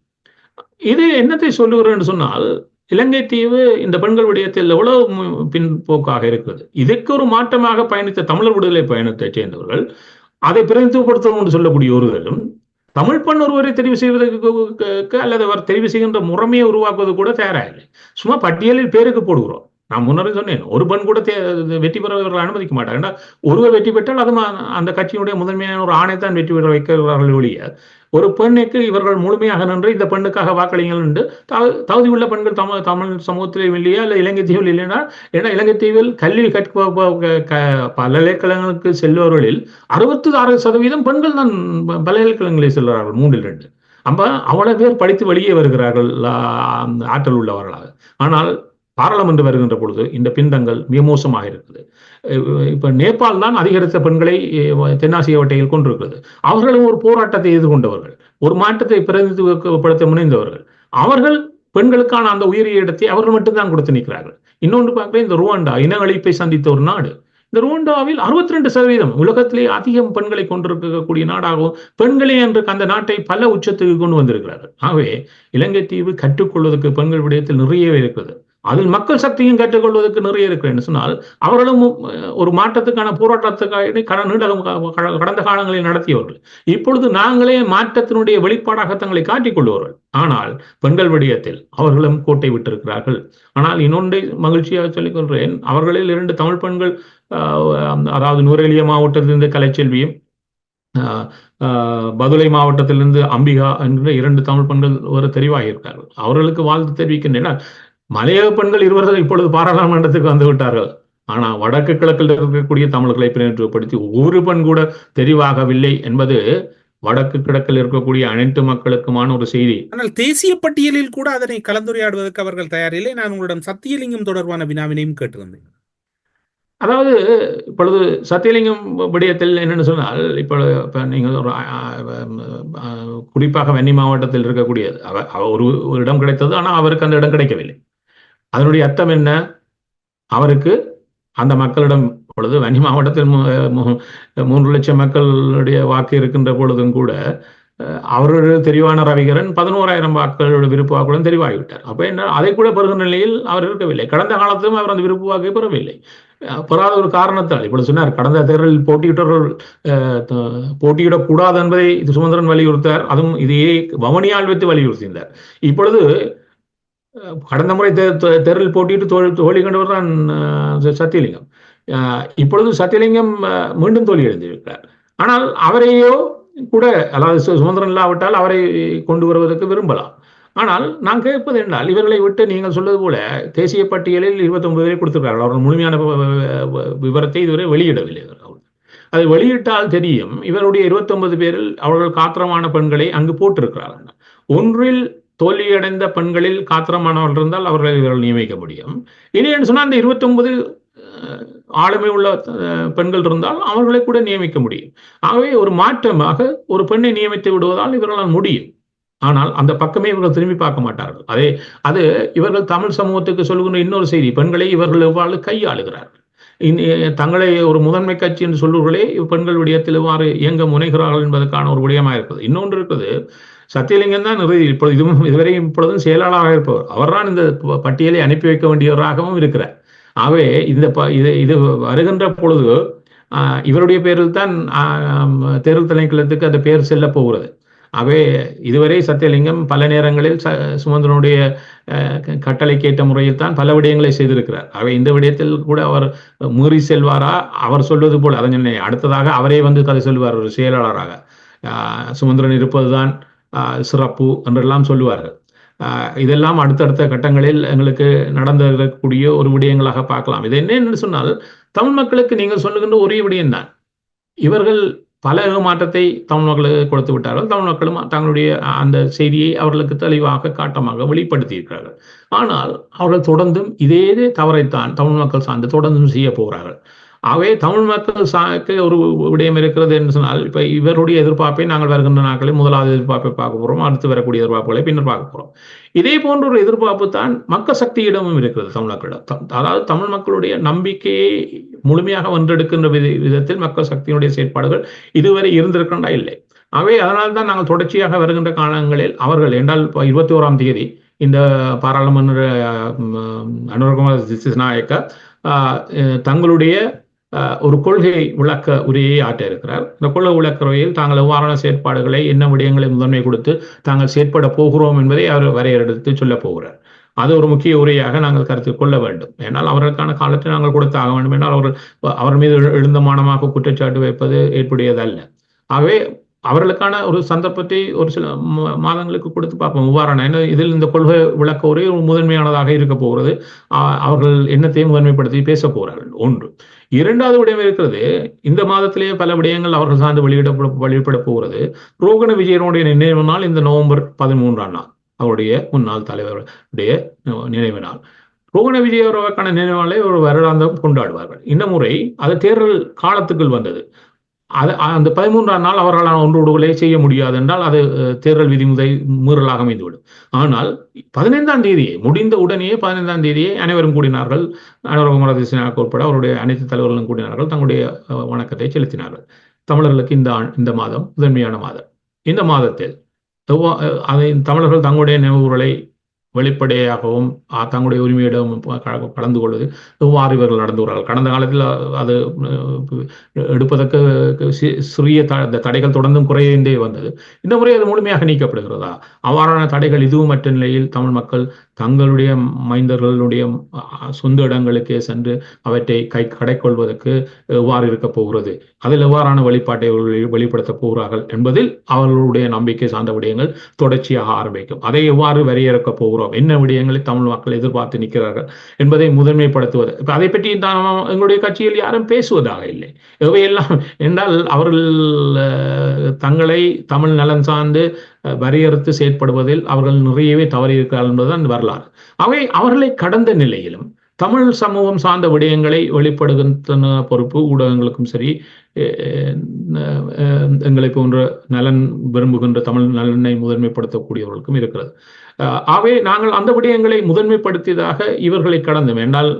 A: இது என்னத்தை சொல்லுகிறேன் சொன்னால், இலங்கை தீவு இந்த பெண்கள் விடயத்தில் எவ்வளவு பின்போக்காக இருக்கிறது. இதற்கு ஒரு மாற்றமாக பயணித்த தமிழர் விடுதலை பயணத்தை சேர்ந்தவர்கள் அதை பிரதிநிதித்துவப்படுத்தணும் என்று சொல்லக்கூடிய ஒருவரும் தமிழ் பெண் ஒருவரை தெரிவு செய்வதற்கு அல்லது அவர் தெரிவு செய்கின்ற முறைமையை உருவாக்குவது கூட தயாராக, சும்மா பட்டியலில் பேருக்கு போடுகிறோம். நான் முன்னரே சொன்னேன், ஒரு பெண் கூட வெற்றி பெறவர்கள் அனுமதிக்க மாட்டாங்க. ஒருவர் வெற்றி பெற்றால் அது அந்த கட்சியினுடைய முதன்மையான ஒரு ஆணைத்தான் வெற்றி பெற வைக்கிறார்கள் ஒழிய, ஒரு பெண்ணுக்கு இவர்கள் முழுமையாக நின்று இந்த பெண்ணுக்காக வாக்களிங்கள் என்று தகுதி உள்ள பெண்கள் தமிழ் சமூகத்திலும் இல்லையா, இல்லை இலங்கை தீவில் இல்லைன்னா, ஏன்னா இலங்கை தீவில் கல்வி பல்கலைக்கழகங்களுக்கு செல்பவர்களில் 66% பெண்கள் தான் பல்கலைக்கழகங்களில் செல்கிறார்கள், 3-2. அப்ப அவ்வளவு பேர் படித்து வெளியே வருகிறார்கள் ஆற்றல் உள்ளவர்களாக. ஆனால் பாராளுமன்றம் வருகின்ற பொழுது இந்த பிந்தங்கள் மிக மோசமாக இருக்குது. இப்ப நேபாள் தான் அதிகரித்த பெண்களை தென்னாசிய வட்டையில் கொண்டிருக்கிறது. அவர்களும் ஒரு போராட்டத்தை எதிர்கொண்டவர்கள், ஒரு மாற்றத்தை பிரதிநிதித்துவப்படுத்த முனைந்தவர்கள். அவர்கள் பெண்களுக்கான அந்த உயரிய இடத்தை அவர்கள் மட்டும்தான் கொடுத்து நிற்கிறார்கள். இன்னொன்று பார்க்கிறேன், இந்த ருவாண்டா இன அழிப்பை சந்தித்த ஒரு நாடு. இந்த ருவாண்டாவில் 62% உலகத்திலே அதிகம் பெண்களை கொண்டிருக்கக்கூடிய நாடாகவும் பெண்களே என்று அந்த நாட்டை பல உச்சத்துக்கு கொண்டு வந்திருக்கிறார்கள். ஆகவே இலங்கை தீவு கற்றுக்கொள்வதற்கு பெண்கள் விடயத்தில் நிறையவே இருக்கிறது. அதில் மக்கள் சக்தியும் கற்றுக்கொள்வதற்கு நிறைய இருக்கிறேன் சொன்னால், அவர்களும் ஒரு மாற்றத்துக்கான போராட்டத்துக்காக கடந்த காலங்களில் நடத்தியவர்கள். இப்பொழுது நாங்களே மாற்றத்தினுடைய வெளிப்பாடாக தங்களை காட்டிக் கொள்வார்கள். ஆனால் பெண்கள் விடயத்தில் அவர்களும் கோட்டை விட்டிருக்கிறார்கள். ஆனால் இன்னொன்றை மகிழ்ச்சியாக சொல்லிக் கொள்கிறேன், அவர்களில் 2 தமிழ் பெண்கள், அதாவது நுவரெலியா மாவட்டத்திலிருந்து கலைச்செல்வியும், பதுளை மாவட்டத்திலிருந்து அம்பிகா என்கிற 2 தமிழ் பெண்கள் ஒரு தெரிவாகியிருக்கிறார்கள். அவர்களுக்கு வாழ்த்து தெரிவிக்கின்றன. மலையக பெண்கள் 20 இப்பொழுது பாராளுமன்றத்துக்கு வந்து விட்டார்கள். ஆனா வடக்கு கிழக்கில் இருக்கக்கூடிய தமிழர்களை பிரதிநிதித்துவப்படுத்தி ஒரு பெண் கூட தெரிவாகவில்லை என்பது வடக்கு கிழக்கில் இருக்கக்கூடிய அனைத்து மக்களுக்குமான ஒரு செய்தி.
D: ஆனால் தேசிய பட்டியலில் கூட அதனை கலந்துரையாடுவதற்கு அவர்கள் தயாரில்லை. நான் உங்களிடம் சத்தியலிங்கம் தொடர்பான வினாவினையும் கேட்டிருந்தேன்.
A: அதாவது இப்பொழுது சத்தியலிங்கம் விடயத்தில் என்னென்னு சொன்னால், இப்போ நீங்கள் ஒரு குறிப்பாக வன்னி மாவட்டத்தில் இருக்கக்கூடியது ஒரு இடம் கிடைத்தது, ஆனால் அவருக்கு அந்த இடம் கிடைக்கவில்லை. அதனுடைய அர்த்தம் என்ன? அவருக்கு அந்த மக்களிடம் பொழுது வன்னி மாவட்டத்தில் 3 லட்சம் மக்களுடைய வாக்கு இருக்கின்ற பொழுதும் கூட அவரோட தெரிவான ரவிகரன் 11,000 வாக்குகளோட விருப்பு வாக்குடன் தெரிவாகிவிட்டார். அப்ப என்ன, அதை கூட பெறுகின்ற நிலையில் அவர் இருக்கவில்லை. கடந்த காலத்திலும் அவர் அந்த விருப்பு வாக்கை பெறவில்லை. பெறாத ஒரு காரணத்தால் இப்படி சொன்னார், கடந்த தேர்தலில் போட்டியிட்டவர்கள் போட்டியிடக்கூடாது என்பதை சுமந்திரன் வலியுறுத்தார். அதுவும் இதையே வவுனியாவில் வைத்து வலியுறுத்தினார். இப்பொழுது கடந்த முறை தேர்தலில் போட்டியிட்டு தோல்வி கண்டவர் தான் சத்தியலிங்கம். இப்பொழுது சத்தியலிங்கம் மீண்டும் தோல்வி அடைந்திருக்கிறார். ஆனால் அவரையோ கூட, அதாவது சுமந்திரன் இல்லாவிட்டால் அவரை கொண்டு வருவதற்கு விரும்பலாம். ஆனால் நான் கேட்பது என்றால், இவர்களை விட்டு நீங்கள் சொல்வது போல தேசிய பட்டியலில் 29 பேரை கொடுத்திருக்கிறார்கள். அவர்கள் முழுமையான விவரத்தை இதுவரை வெளியிடவில்லை. அதை வெளியிட்டால் தெரியும், இவருடைய 29 பேரில் அவர்கள் காத்திரமான பெண்களை அங்கு போட்டிருக்கிறார்கள். ஒன்றில் தோல்வியடைந்த பெண்களில் காத்திரமானவர்கள் இருந்தால் இவர்கள் நியமிக்க முடியும். இல்லைன்னு சொன்னால் அந்த 29 ஆளுமை உள்ள பெண்கள் இருந்தால் அவர்களை கூட நியமிக்க முடியும். ஆகவே ஒரு மாற்றமாக ஒரு பெண்ணை நியமித்து விடுவதால் இவர்களால் முடியும். ஆனால் அந்த பக்கமே இவர்கள் திரும்பி பார்க்க மாட்டார்கள். அது இவர்கள் தமிழ் சமூகத்துக்கு சொல்லுகின்ற இன்னொரு செய்தி, பெண்களை இவர்கள் எவ்வாறு கையாளுகிறார்கள். தங்களை ஒரு முதன்மை கட்சி என்று சொல்லுவர்களே பெண்கள் விடயத்தில் எவ்வாறு இயங்க முனைகிறார்கள் என்பதற்கான ஒரு விடயமாக இருக்குது. இன்னொன்று இருக்குது, சத்தியலிங்கம் தான் இதுவரை இப்பொழுதும் செயலாளராக இருப்பவர். அவர்தான் இந்த பட்டியலை அனுப்பி வைக்க வேண்டியவராகவும் இருக்கிறார். ஆகவே இது வருகின்ற பொழுது இவருடைய பேரில் தான் தேர்தல் திணைக்களத்துக்கு அந்த பேர் செல்ல போகிறது. ஆகவே இதுவரை சத்தியலிங்கம் பல நேரங்களில் சுமந்திரனுடைய கட்டளைக்கேற்ற முறையில் தான் பல விடயங்களை செய்திருக்கிறார். ஆகவே இந்த விடயத்தில் கூட அவர் மீறி செல்வாரா? அவர் சொல்வது போல் அதை அடுத்ததாக அவரே வந்து கதை சொல்வார் ஒரு செயலாளராக, சுமந்திரன் இருப்பதுதான் சிறப்பு என்றெல்லாம் சொல்லுவார்கள். இதெல்லாம் அடுத்தடுத்த கட்டங்களில் எங்களுக்கு நடந்திருக்கக்கூடிய ஒரு விடயங்களாக பார்க்கலாம். இது என்னன்னு சொன்னால், தமிழ் மக்களுக்கு நீங்கள் சொல்லுகின்ற ஒரே விடயம்தான், இவர்கள் பல ஏமாற்றத்தை தமிழ் மக்களுக்கு கொடுத்து விட்டார்கள். தமிழ் மக்களும் தங்களுடைய அந்த செய்தியை அவர்களுக்கு தெளிவாக காட்டமாக வெளிப்படுத்தி இருக்கிறார்கள். ஆனால் அவர்கள் தொடர்ந்தும் இதே தவறைத்தான் தமிழ் மக்கள் சார்ந்து தொடர்ந்தும் செய்ய போகிறார்கள். ஆகவே தமிழ் மக்கள் ஒரு விடயம் இருக்கிறது என்று சொன்னால், இப்ப இவருடைய எதிர்பார்ப்பை நாங்கள் வருகின்ற நாட்களில் முதலாவது எதிர்பார்ப்பை பார்க்க போறோம், அடுத்து வரக்கூடிய எதிர்பார்ப்புகளை பின்னர் பார்க்க போறோம். இதே போன்ற ஒரு எதிர்பார்ப்பு தான் மக்கள் சக்தியிடமும் இருக்கிறது தமிழ் மக்களிடம். அதாவது தமிழ் மக்களுடைய நம்பிக்கையை முழுமையாக வென்றெடுக்கின்ற விதத்தில் மக்கள் சக்தியினுடைய செயற்பாடுகள் இதுவரை இருந்திருக்கின்றா இல்லை. ஆகவே அதனால்தான் நாங்கள் தொடர்ச்சியாக வருகின்ற காலங்களில் அவர்கள் என்றால் 21ஆம் தேதி இந்த பாராளுமன்ற அனுரகுமார திசாநாயக்க தங்களுடைய ஒரு கொள்கை விளக்க உரையை ஆற்ற இருக்கிறார். இந்த கொள்கை விளக்க உரையில் தாங்கள் எவ்வாறான செயற்பாடுகளை, என்ன விடயங்களை முதன்மை கொடுத்து தாங்கள் செயற்பட போகிறோம் என்பதை அவர் வரையறுத்து சொல்ல போகிறார். அது ஒரு முக்கிய உரையாக நாங்கள் கருத்தில் கொள்ள வேண்டும். ஏன்னால் அவர்களுக்கான காலத்தை நாங்கள் கொடுத்தாக வேண்டும். என்றால் அவர் மீது எழுந்தமானமாக குற்றச்சாட்டு வைப்பது ஏற்புடையதல்ல. ஆகவே அவர்களுக்கான ஒரு சந்தர்ப்பத்தை ஒரு சில மாதங்களுக்கு கொடுத்து பார்ப்போம். உதாரணம் என்ன, இதில் இந்த கொள்கை விளக்க உரை முதன்மையானதாக இருக்க போகிறது. அவர்கள் என்னத்தையும் முதன்மைப்படுத்தி பேச போகிறார்கள். ஒன்று. இரண்டாவது விடயம் இருக்கிறது, இந்த மாதத்திலேயே பல விடயங்கள் அவர்கள் சார்ந்து வெளியிடப்பட போகிறது. ரோகண விஜயனுடைய நினைவு நாள் இந்த நவம்பர் 13ஆம் நாள், அவருடைய முன்னாள் தலைவருடைய நினைவு நாள். ரோகண விஜயக்கான நினைவு நாளை ஒரு வருடாந்தம் கொண்டாடுவார்கள். இந்த முறை அது தேர்தல் காலத்துக்குள் வந்தது. அந்த 13ஆம் நாள் அவர்களால் ஒன்றுகளை செய்ய முடியாது என்றால் அது தேர்தல் விதிமுறை மீறலாக அமைந்துவிடும். ஆனால் 15ஆம் தேதியே முடிந்த உடனேயே 15ஆம் தேதியே அனைவரும் கூடினார்கள். அனுரகுமார திசாநாயக்க உட்பட அவருடைய அனைத்து தலைவர்களும் கூடினார்கள். தங்களுடைய வணக்கத்தை செலுத்தினார்கள். தமிழர்களுக்கு இந்த மாதம் முதன்மையான மாதம். இந்த மாதத்தில் தமிழர்கள் தங்களுடைய நினைவுகளை வெளிப்படையாகவும் தங்களுடைய உரிமையிடம் கலந்து கொள்வது எவ்வாறு இவர்கள் நடந்து வருகிறார்கள். கடந்த காலத்தில் அது எடுப்பதற்கு சிறிய தடைகள் தொடர்ந்தும் குறைந்தே வந்தது. இந்த முறை அது முழுமையாக நீக்கப்படுகிறதா? அவ்வாறான தடைகள் இதுவும் மற்ற நிலையில் தமிழ் மக்கள் தங்களுடைய மைந்தர்களுடைய சொந்த இடங்களுக்கே சென்று அவற்றை கடைக்கொள்வதற்கு எவ்வாறு இருக்க போகிறது, அதில் எவ்வாறான வெளிப்பாட்டை வெளிப்படுத்தப் போகிறார்கள் என்பதில் அவர்களுடைய நம்பிக்கை சார்ந்த விடயங்கள் தொடர்ச்சியாக ஆரம்பிக்கும். அதை எவ்வாறு வரையறுக்க போகிறோம், என்ன விடயங்களை தமிழ் மக்கள் எதிர்பார்த்து நிற்கிறார்கள் என்பதை முதன்மைப்படுத்துவது. இப்ப அதை பற்றி எங்களுடைய கட்சியில் யாரும் பேசுவதாக இல்லை. எவையெல்லாம் என்றால் அவர்கள் தங்களை தமிழ் நலன் சார்ந்து வரையறுத்து செயற்படுவதில் அவர்கள் நிறையவே தவறியிருக்கிறார்கள் என்பதுதான் வரலாறு. அவை அவர்களை கடந்த நிலையிலும் தமிழ் சமூகம் சார்ந்த விடயங்களை வெளிப்படுகின்ற பொறுப்பு ஊடகங்களுக்கும் சரி, எங்களை போன்ற நலன் விரும்புகின்ற தமிழ் நலனை முதன்மைப்படுத்தக்கூடியவர்களுக்கும் இருக்கிறது. ஆகவே நாங்கள் அந்த விடயங்களை முதன்மைப்படுத்தியதாக இவர்களை கடந்தோம். என்றால்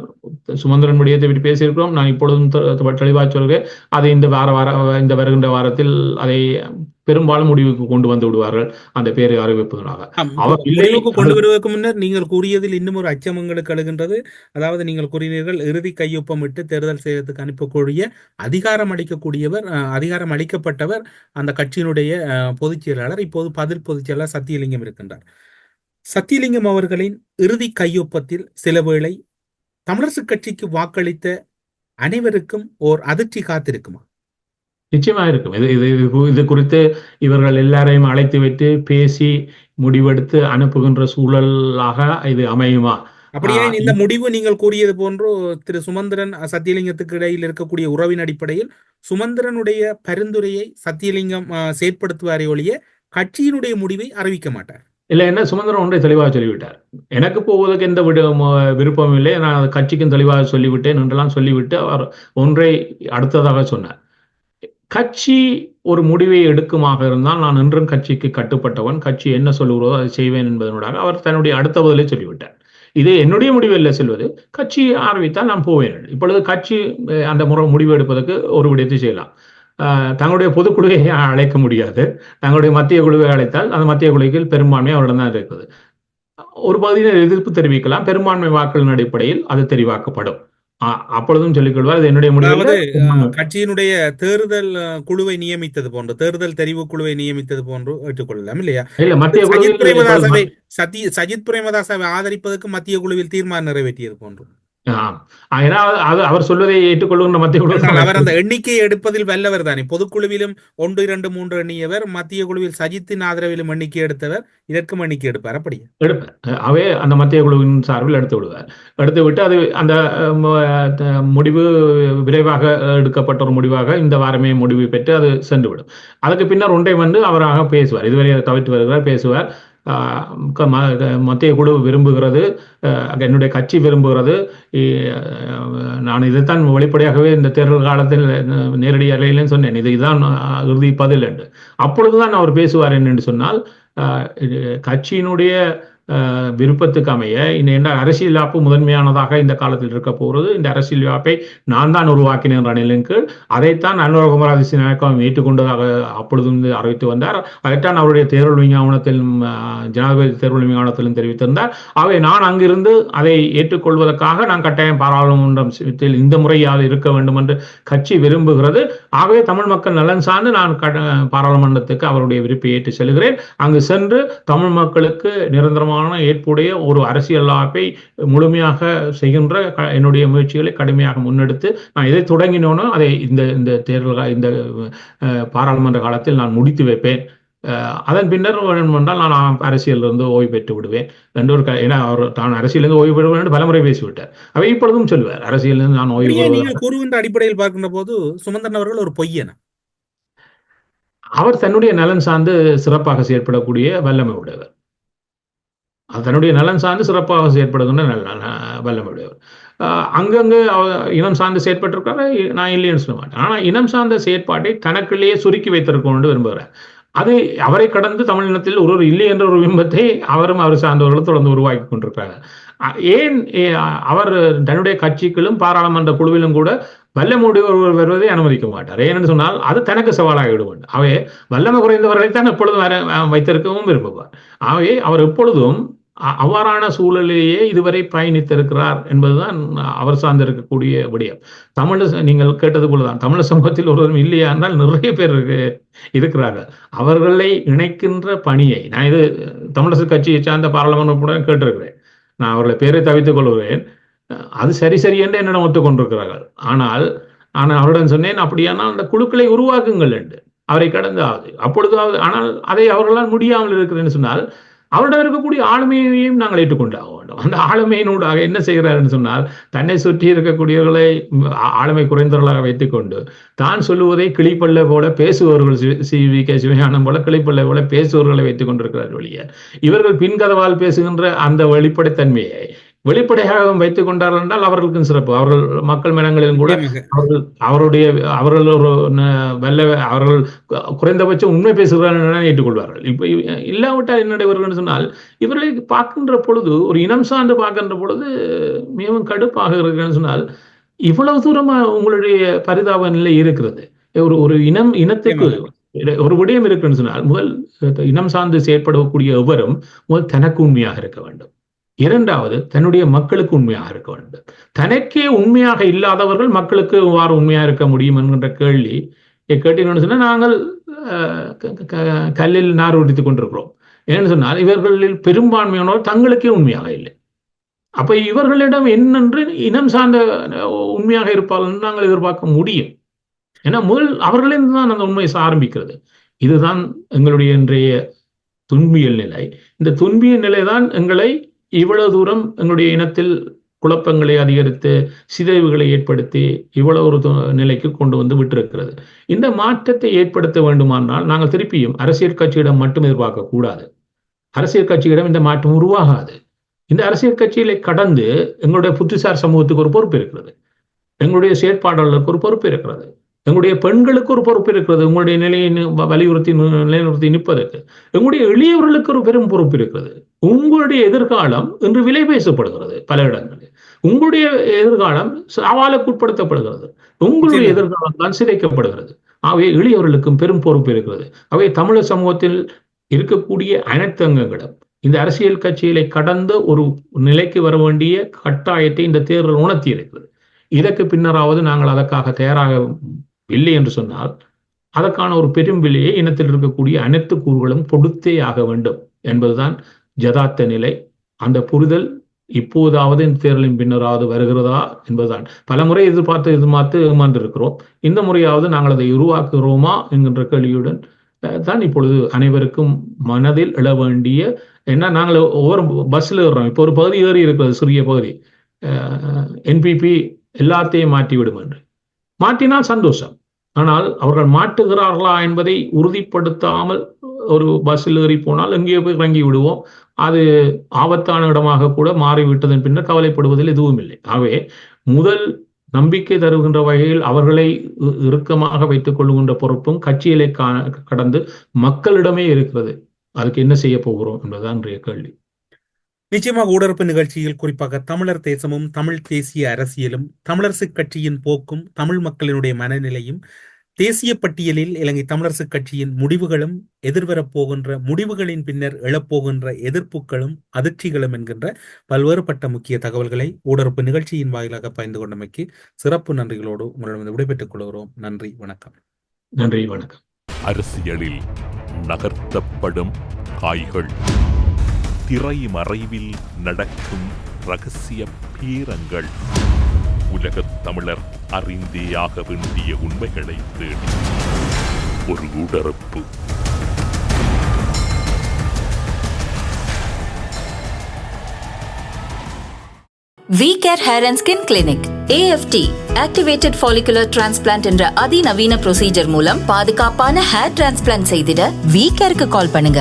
A: சுமந்திரன் விடயத்தை பற்றி பேசியிருக்கிறோம். நான் இப்பொழுதும் தெளிவாக சொல்கிறேன். அதை இந்த வருகின்ற வாரத்தில் அதை பெரும்பாலும் முடிவுக்கு கொண்டு வந்து விடுவார்கள் அந்த பேரை அறிவிப்பதனாக. அவர் இல்லை,
D: முடிவுக்கு கொண்டு வருவதற்கு முன்னர் நீங்கள் கூறியதில் இன்னும் ஒரு அச்சம் எங்களுக்கு எழுகின்றது. அதாவது நீங்கள் கூறினீர்கள் இறுதி கையொப்பமிட்டு தேர்தல் செய்யறதுக்கு அனுப்பக்கூடிய அதிகாரம் அளிக்கக்கூடியவர், அதிகாரம் அளிக்கப்பட்டவர் அந்த கட்சியினுடைய பொதுச் செயலாளர், இப்போது பதில் பொதுச் செயலாளர் சத்தியலிங்கம் இருக்கின்றார். சத்தியலிங்கம் அவர்களின் இறுதி கையொப்பத்தில் சில வேளை தமிழரசு கட்சிக்கு வாக்களித்த அனைவருக்கும் ஓர் அதிர்ச்சி காத்திருக்குமா?
A: நிச்சயமா இருக்கும். இது குறித்து இவர்கள் எல்லாரையும் அழைத்து வைத்து பேசி முடிவெடுத்து அனுப்புகின்ற சூழலாக இது அமையுமா?
D: அப்படியே இந்த முடிவு நீங்கள் கூறியது போன்று திரு சுமந்திரன் சத்தியலிங்கத்துக்கு இடையில் இருக்கக்கூடிய உறவின் அடிப்படையில் சுமந்திரனுடைய பரிந்துரையை சத்தியலிங்கம் செயற்படுத்துவாரே ஒழிய கட்சியினுடைய முடிவை அறிவிக்க மாட்டார்.
A: இல்லை, என்ன சுமந்திரன் ஒன்றை தெளிவாக சொல்லிவிட்டார். எனக்கு போவதற்கு எந்த விருப்பமும் இல்லை, நான் கட்சிக்கும் தெளிவாக சொல்லிவிட்டேன் என்றெல்லாம் சொல்லிவிட்டு அவர் ஒன்றை அடுத்ததாக சொன்னார். கட்சி ஒரு முடிவை எடுக்குமாக இருந்தால் நான் இன்றும் கட்சிக்கு கட்டுப்பட்டவன், கட்சி என்ன சொல்லுகிறதோ அதை செய்வேன் என்பதனூடாக அவர் தன்னுடைய அடுத்த பதிலை சொல்லிவிட்டார். இது என்னுடைய முடிவு இல்லை செல்வது, கட்சி ஆரம்பித்தால் நான் போவேன். இப்பொழுது கட்சி அந்த முடிவு எடுப்பதற்கு ஒரு விடயத்தை செய்யலாம். தங்களுடைய பொதுக்குழுவை அழைக்க முடியாது. தங்களுடைய மத்திய குழுவை அழைத்தால் அந்த மத்திய குழுவில் பெரும்பான்மை அவரிடம் தான் இருக்குது. ஒரு பகுதியினர் எதிர்ப்பு தெரிவிக்கலாம், பெரும்பான்மை வாக்குகளின் அடிப்படையில் அது தெரிவாக்கப்படும். அப்பொழுதும் சொல்லிக் கொள்வார், இது என்னுடைய முடிவு.
D: கட்சியினுடைய தேர்தல் குழுவை நியமித்தது போன்று, தேர்தல் தெரிவு குழுவை நியமித்தது போன்று ஏற்றுக்கொள்ளலாம் இல்லையா?
A: இல்ல, மத்திய
D: சஜித் பிரேமதாசவை ஆதரிப்பதற்கு மத்திய குழுவில் தீர்மானம் நிறைவேற்றியது போன்று.
A: அவர் சொல்வதை ஏற்றுக்கொள்ளுகின்ற மத்திய குழு,
D: அவர் அந்த எண்ணிக்கையை எடுப்பதில் வல்லவர் தானே. பொதுக்குழுவிலும் 1, 2, 3 எண்ணியவர், மத்திய குழுவில் சஜித்தின் ஆதரவிலும் எண்ணிக்கை எடுத்தவர், இதற்கும் எண்ணிக்கை எடுப்பார். அப்படியே
A: எடுப்பார். அவே அந்த மத்திய குழுவின் சார்பில் எடுத்து விடுவார். எடுத்து விட்டு அது அந்த முடிவு விரைவாக எடுக்கப்பட்ட ஒரு முடிவாக இந்த வாரமே முடிவு பெற்று அது சென்றுவிடும். அதுக்கு பின்னர் ஒன்றை வந்து அவராக பேசுவார், இதுவரை தவிர்த்து வருகிறார், பேசுவார். மத்திய குழு விரும்புகிறது, என்னுடைய கட்சி விரும்புகிறது, நான் இதைத்தான் வெளிப்படையாகவே இந்த தேர்தல் காலத்தில் நேரடி அறையிலும் சொன்னேன், இதுதான் இறுதி பதில் என்று. அப்பொழுதுதான் அவர் பேசுவார். என்று சொன்னால் கட்சியினுடைய விருப்பத்துக்கு அமைய இந்த அரசியல் யாப்பு முதன்மையானதாக இந்த காலத்தில் இருக்க போகிறது. இந்த அரசியல் யாப்பை நான் தான் உருவாக்கினேன் ரணிலின் கீழ். அதைத்தான் அனுரகுமார் திசாநாயக்கம் ஏற்றுக்கொண்டதாக அப்பொழுதும் அறிவித்து வந்தார். அதைத்தான் அவருடைய தேர்தல் விஞ்ஞாபனத்தில், ஜனாதிபதி தேர்தல் விஞ்ஞாபனத்திலும் தெரிவித்திருந்தார். அவை நான் அங்கிருந்து அதை ஏற்றுக்கொள்வதற்காக நான் கட்டாயம் பாராளுமன்றத்தில் இந்த முறையாக இருக்க வேண்டும் என்று கட்சி விரும்புகிறது. ஆகவே தமிழ் மக்கள் நலன் சார்ந்து நான் பாராளுமன்றத்துக்கு அவருடைய விருப்பை ஏற்று செல்கிறேன். அங்கு சென்று தமிழ் மக்களுக்கு நிரந்தரமான ஏற்புடைய ஒரு அரசியல் அமைப்பை முழுமையாக செய்கின்ற என்னுடைய முயற்சிகளை கடுமையாக முன்னெடுத்து நான் எதை தொடங்கினோனோ அதை இந்த தேர்தல், இந்த பாராளுமன்ற காலத்தில் நான் முடித்து வைப்பேன். அதன் பின்னர் என்றால் நான் அரசியலிருந்து ஓய்வு பெற்று விடுவேன் என்று ஒரு, ஏன்னா அவர் தான் அரசியலிருந்து ஓய்வு பெறுவேன் என்று பலமுறை பேசிவிட்டார். அவை இப்பொழுதும் சொல்லுவார், அரசியலிருந்து நான் ஓய்வு பெறுவேன்.
D: கூறுகின்ற அடிப்படையில் பார்க்கின்ற போது சுமந்திரன் அவர்கள் ஒரு பொய்யனா?
A: அவர் தன்னுடைய நலன் சார்ந்து சிறப்பாக செயற்படக்கூடிய வல்லமை உடையவர். தன்னுடைய நலன் சார்ந்து சிறப்பாக செயற்படுகின்ற வல்லமை உடையவர். அங்கங்கு இனம் சார்ந்து செயற்பட்டிருக்காரு, நான் இல்லைன்னு சொல்ல மாட்டேன். ஆனால் இனம் சார்ந்த செயற்பாட்டை தனக்குள்ளேயே சுருக்கி வைத்திருக்கணும்னு விரும்புகிறார். அது அவரை கடந்து தமிழினத்தில் ஒரு இல்லை என்ற ஒரு பிம்பத்தை அவரும் அவர் சார்ந்தவர்களும் தொடர்ந்து உருவாக்கி கொண்டிருக்கிறாங்க. ஏன் அவர் தன்னுடைய கட்சிகளும் பாராளுமன்ற குழுவிலும் கூட வல்லமுடைய ஒருவர் வருவதை அனுமதிக்க மாட்டார். ஏனென்று சொன்னால் அது தனக்கு சவாலாக விடுவார். அவை வல்லமை குறைந்தவர்களைத்தான் எப்பொழுதும் வைத்திருக்கவும் விரும்புவார். ஆகவே அவர் எப்பொழுதும் அவ்வாறான சூழலிலேயே இதுவரை பயணித்திருக்கிறார் என்பதுதான் அவர் சார்ந்திருக்கக்கூடிய விடயம். தமிழ், நீங்கள் கேட்டது போலதான், தமிழ் சமூகத்தில் ஒருவரும் இல்லையா என்றால் நிறைய பேர் இருக்கிறார்கள். அவர்களை இணைக்கின்ற பணியை நான் இது தமிழரசு கட்சியை சார்ந்த பாராளுமன்ற கேட்டிருக்கிறேன். நான் அவர்களை பேரை தவித்துக் கொள்கிறேன். அது சரி என்று என்னிடம் ஒத்துக்கொண்டிருக்கிறார்கள். ஆனால் நான் அவரிடம் சொன்னேன், அப்படியானால் அந்த குழுக்களை உருவாக்குங்கள் என்று. அவரை கடந்து ஆகுது அப்பொழுதாவது. ஆனால் அதை அவர்களால் முடியாமல் இருக்கிறேன்னு சொன்னால் அவரிடம் இருக்கக்கூடிய ஆளுமையையும் நாங்கள் ஏற்றுக்கொண்டாக வேண்டும். அந்த ஆளுமையினூடாக என்ன செய்கிறார்னு சொன்னால், தன்னை சுற்றி இருக்கக்கூடியவர்களை ஆளுமை குறைந்தவர்களாக வைத்துக்கொண்டு தான் சொல்லுவதை கிளிப்பல்ல போல பேசுபவர்கள், CVK சிவஞானம் போல கிளிப்பல்ல போல பேசுபவர்களை வைத்துக் கொண்டிருக்கிறார் ஒழிய இவர்கள் பின்கதவால் பேசுகின்ற அந்த வெளிப்படைத்தன்மையை வெளிப்படையாக வைத்துக் கொண்டார்கள் என்றால் அவர்களுக்கும் சிறப்பு. அவர்கள் மக்கள் மனங்களிலும் கூட அவர்கள் ஒரு அவர்கள் குறைந்தபட்சம் உண்மை பேசுகிறார்கள் ஏற்றுக்கொள்வார்கள். இப்ப இல்லாவிட்டால் என்ன நடைபெறுகிறது சொன்னால், இவர்களை பார்க்கின்ற பொழுது, ஒரு இனம் சார்ந்து பார்க்கின்ற பொழுது மிகவும் கடுப்பாக இருக்கிறது சொன்னால், இவ்வளவு தூரமா உங்களுடைய பரிதாப நிலை இருக்கிறது. ஒரு இனத்துக்கு ஒரு விடயம் இருக்குன்னு சொன்னால், முதல் இனம் சார்ந்து செயற்படக்கூடிய எவரும் முதல் தனக்கு உண்மையாக இருக்க வேண்டும். இரண்டாவது, தன்னுடைய மக்களுக்கு உண்மையாக இருக்க வேண்டும். தனக்கே உண்மையாக இல்லாதவர்கள் மக்களுக்கு எவ்வாறு உண்மையாக இருக்க முடியும் என்கின்ற கேள்வி கேட்டீங்கன்னு சொன்னால், நாங்கள் கல்லில் நார் உடித்துக் கொண்டிருக்கிறோம். ஏன்னு சொன்னால், இவர்களில் பெரும்பான்மையானோர் தங்களுக்கே உண்மையாக இல்லை. அப்ப இவர்களிடம் என்னென்று இனம் சார்ந்த உண்மையாக இருப்பார்கள் நாங்கள் எதிர்பார்க்க முடியும். ஏன்னா முதல் அவர்களிடம் தான் அந்த உண்மை ஆரம்பிக்கிறது. இதுதான் எங்களுடைய இன்றைய துன்பியல் நிலை. இந்த துன்பியல் நிலை தான் எங்களை இவ்வளவு தூரம் எங்களுடைய இனத்தில் குழப்பங்களை அதிகரித்து சிதைவுகளை ஏற்படுத்தி இவ்வளவு ஒரு நிலைக்கு கொண்டு வந்து விட்டிருக்கிறது. இந்த மாற்றத்தை ஏற்படுத்த வேண்டுமானால் நாங்கள் திருப்பியும் அரசியல் கட்சியிடம் மட்டும் எதிர்பார்க்க கூடாது. அரசியல் கட்சியிடம் இந்த மாற்றம் உருவாகாது. இந்த அரசியல் கட்சிகளை கடந்து எங்களுடைய புத்திசார் சமூகத்துக்கு ஒரு பொறுப்பு இருக்கிறது, எங்களுடைய செயற்பாட்டாளர்களுக்கு ஒரு பொறுப்பு இருக்கிறது, எங்களுடைய பெண்களுக்கு ஒரு பொறுப்பு இருக்கிறது, உங்களுடைய நிலையை நிலைநிறுத்தி நிற்பதற்கு எங்களுடைய எளியவர்களுக்கு ஒரு பெரும் பொறுப்பு இருக்கிறது. உங்களுடைய எதிர்காலம் இன்று விலை பேசப்படுகிறது பல இடங்களில். உங்களுடைய எதிர்காலம் சவாலுக்குட்படுத்தப்படுகிறது. உங்களுடைய எதிர்காலம் தான் சிதைக்கப்படுகிறது. ஆகவே எளியவர்களுக்கும் பெரும் பொறுப்பு இருக்கிறது. ஆகவே தமிழர் சமூகத்தில் இருக்கக்கூடிய அனைத்து அங்கங்களும் இந்த அரசியல் கட்சிகளை கடந்த ஒரு நிலைக்கு வர வேண்டிய கட்டாயத்தை இந்த தேர்தல் உணர்த்தி இருக்கிறது. இதற்கு பின்னராவது நாங்கள் அதற்காக தயாராக இல்லை என்று சொன்னால், அதற்கான ஒரு பெரும் விலையை இனத்தில் இருக்கக்கூடிய அனைத்து கூறுகளும் கொடுத்தே ஆக வேண்டும் என்பதுதான் யதார்த்த நிலை. அந்த புரிதல் இப்போதாவது இந்த தேர்தலின் பின்னராவது வருகிறதா என்பதுதான். பல முறை எதிர்பார்த்து ஏமாந்திருக்கிறோம். இந்த முறையாவது நாங்கள் அதை உருவாக்குகிறோமா என்கின்ற கேள்வியுடன் தான் இப்பொழுது அனைவருக்கும் மனதில் எழ வேண்டிய, ஏன்னா நாங்கள் ஒவ்வொரு பஸ்ஸில் ஏறுறோம். இப்போ ஒரு பகுதி ஏறி இருக்கிறது, சிறிய பகுதி, என்பிபி எல்லாத்தையும் மாற்றிவிடும் என்று. மாற்றினால் சந்தோஷம். ஆனால் அவர்கள் மாற்றுகிறார்களா என்பதை உறுதிப்படுத்தாமல் ஒரு பஸ்ஸில் ஏறி போனால் எங்கேயோ போய் இறங்கி விடுவோம். அது ஆபத்தான இடமாக கூட மாறிவிட்டதன் பின்னர் கவலைப்படுவதில் எதுவும் இல்லை. ஆகவே முதல் நம்பிக்கை தருகின்ற வகையில் அவர்களை இறுக்கமாக வைத்துக் கொள்ளுகின்ற பொறுப்பும் கட்சிகளை கடந்து மக்களிடமே இருக்கிறது. அதுக்கு என்ன செய்ய போகிறோம் என்பதுதான் இன்றைய கேள்வி.
D: நிச்சயமாக ஊடறுப்பு நிகழ்ச்சியில் குறிப்பாக தமிழர் தேசமும் தமிழ் தேசிய அரசியலும் தமிழரசு கட்சியின் போக்கும் தமிழ் மக்களினுடைய மனநிலையும் தேசிய பட்டியலில் இலங்கை தமிழரசு கட்சியின் முடிவுகளும் எதிர்வரப் போகின்ற முடிவுகளின் பின்னர் எழப்போகின்ற எதிர்ப்புகளும் அதிர்ச்சிகளும் என்கின்ற பல்வேறுபட்ட முக்கிய தகவல்களை ஊடறுப்பு நிகழ்ச்சியின் வாயிலாக பகிர்ந்து கொண்டமைக்கு சிறப்பு நன்றிகளோடு உங்களிடம் விடைபெற்றுக் கொள்கிறோம். நன்றி, வணக்கம்.
A: நன்றி, வணக்கம்.
C: அரசியலில் நகர்த்தப்படும் காய்கள், திரைமறைவில் நடக்கும் இரகசிய பீரங்கள், உலகத் தமிழர் அறிந்தேயாக வேண்டிய உண்மைகளை தேடி ஒரு ஊடறுப்பு.
B: V-Care Hair and Skin Clinic AFT Activated Follicular Transplant என்ற அதிநவீன ப்ரொசீஜர் மூலம் பாதுகாப்பான ஹேர் டிரான்ஸ்பிளான்ட் செய்திட V-Careக்கு கால் பண்ணுங்க.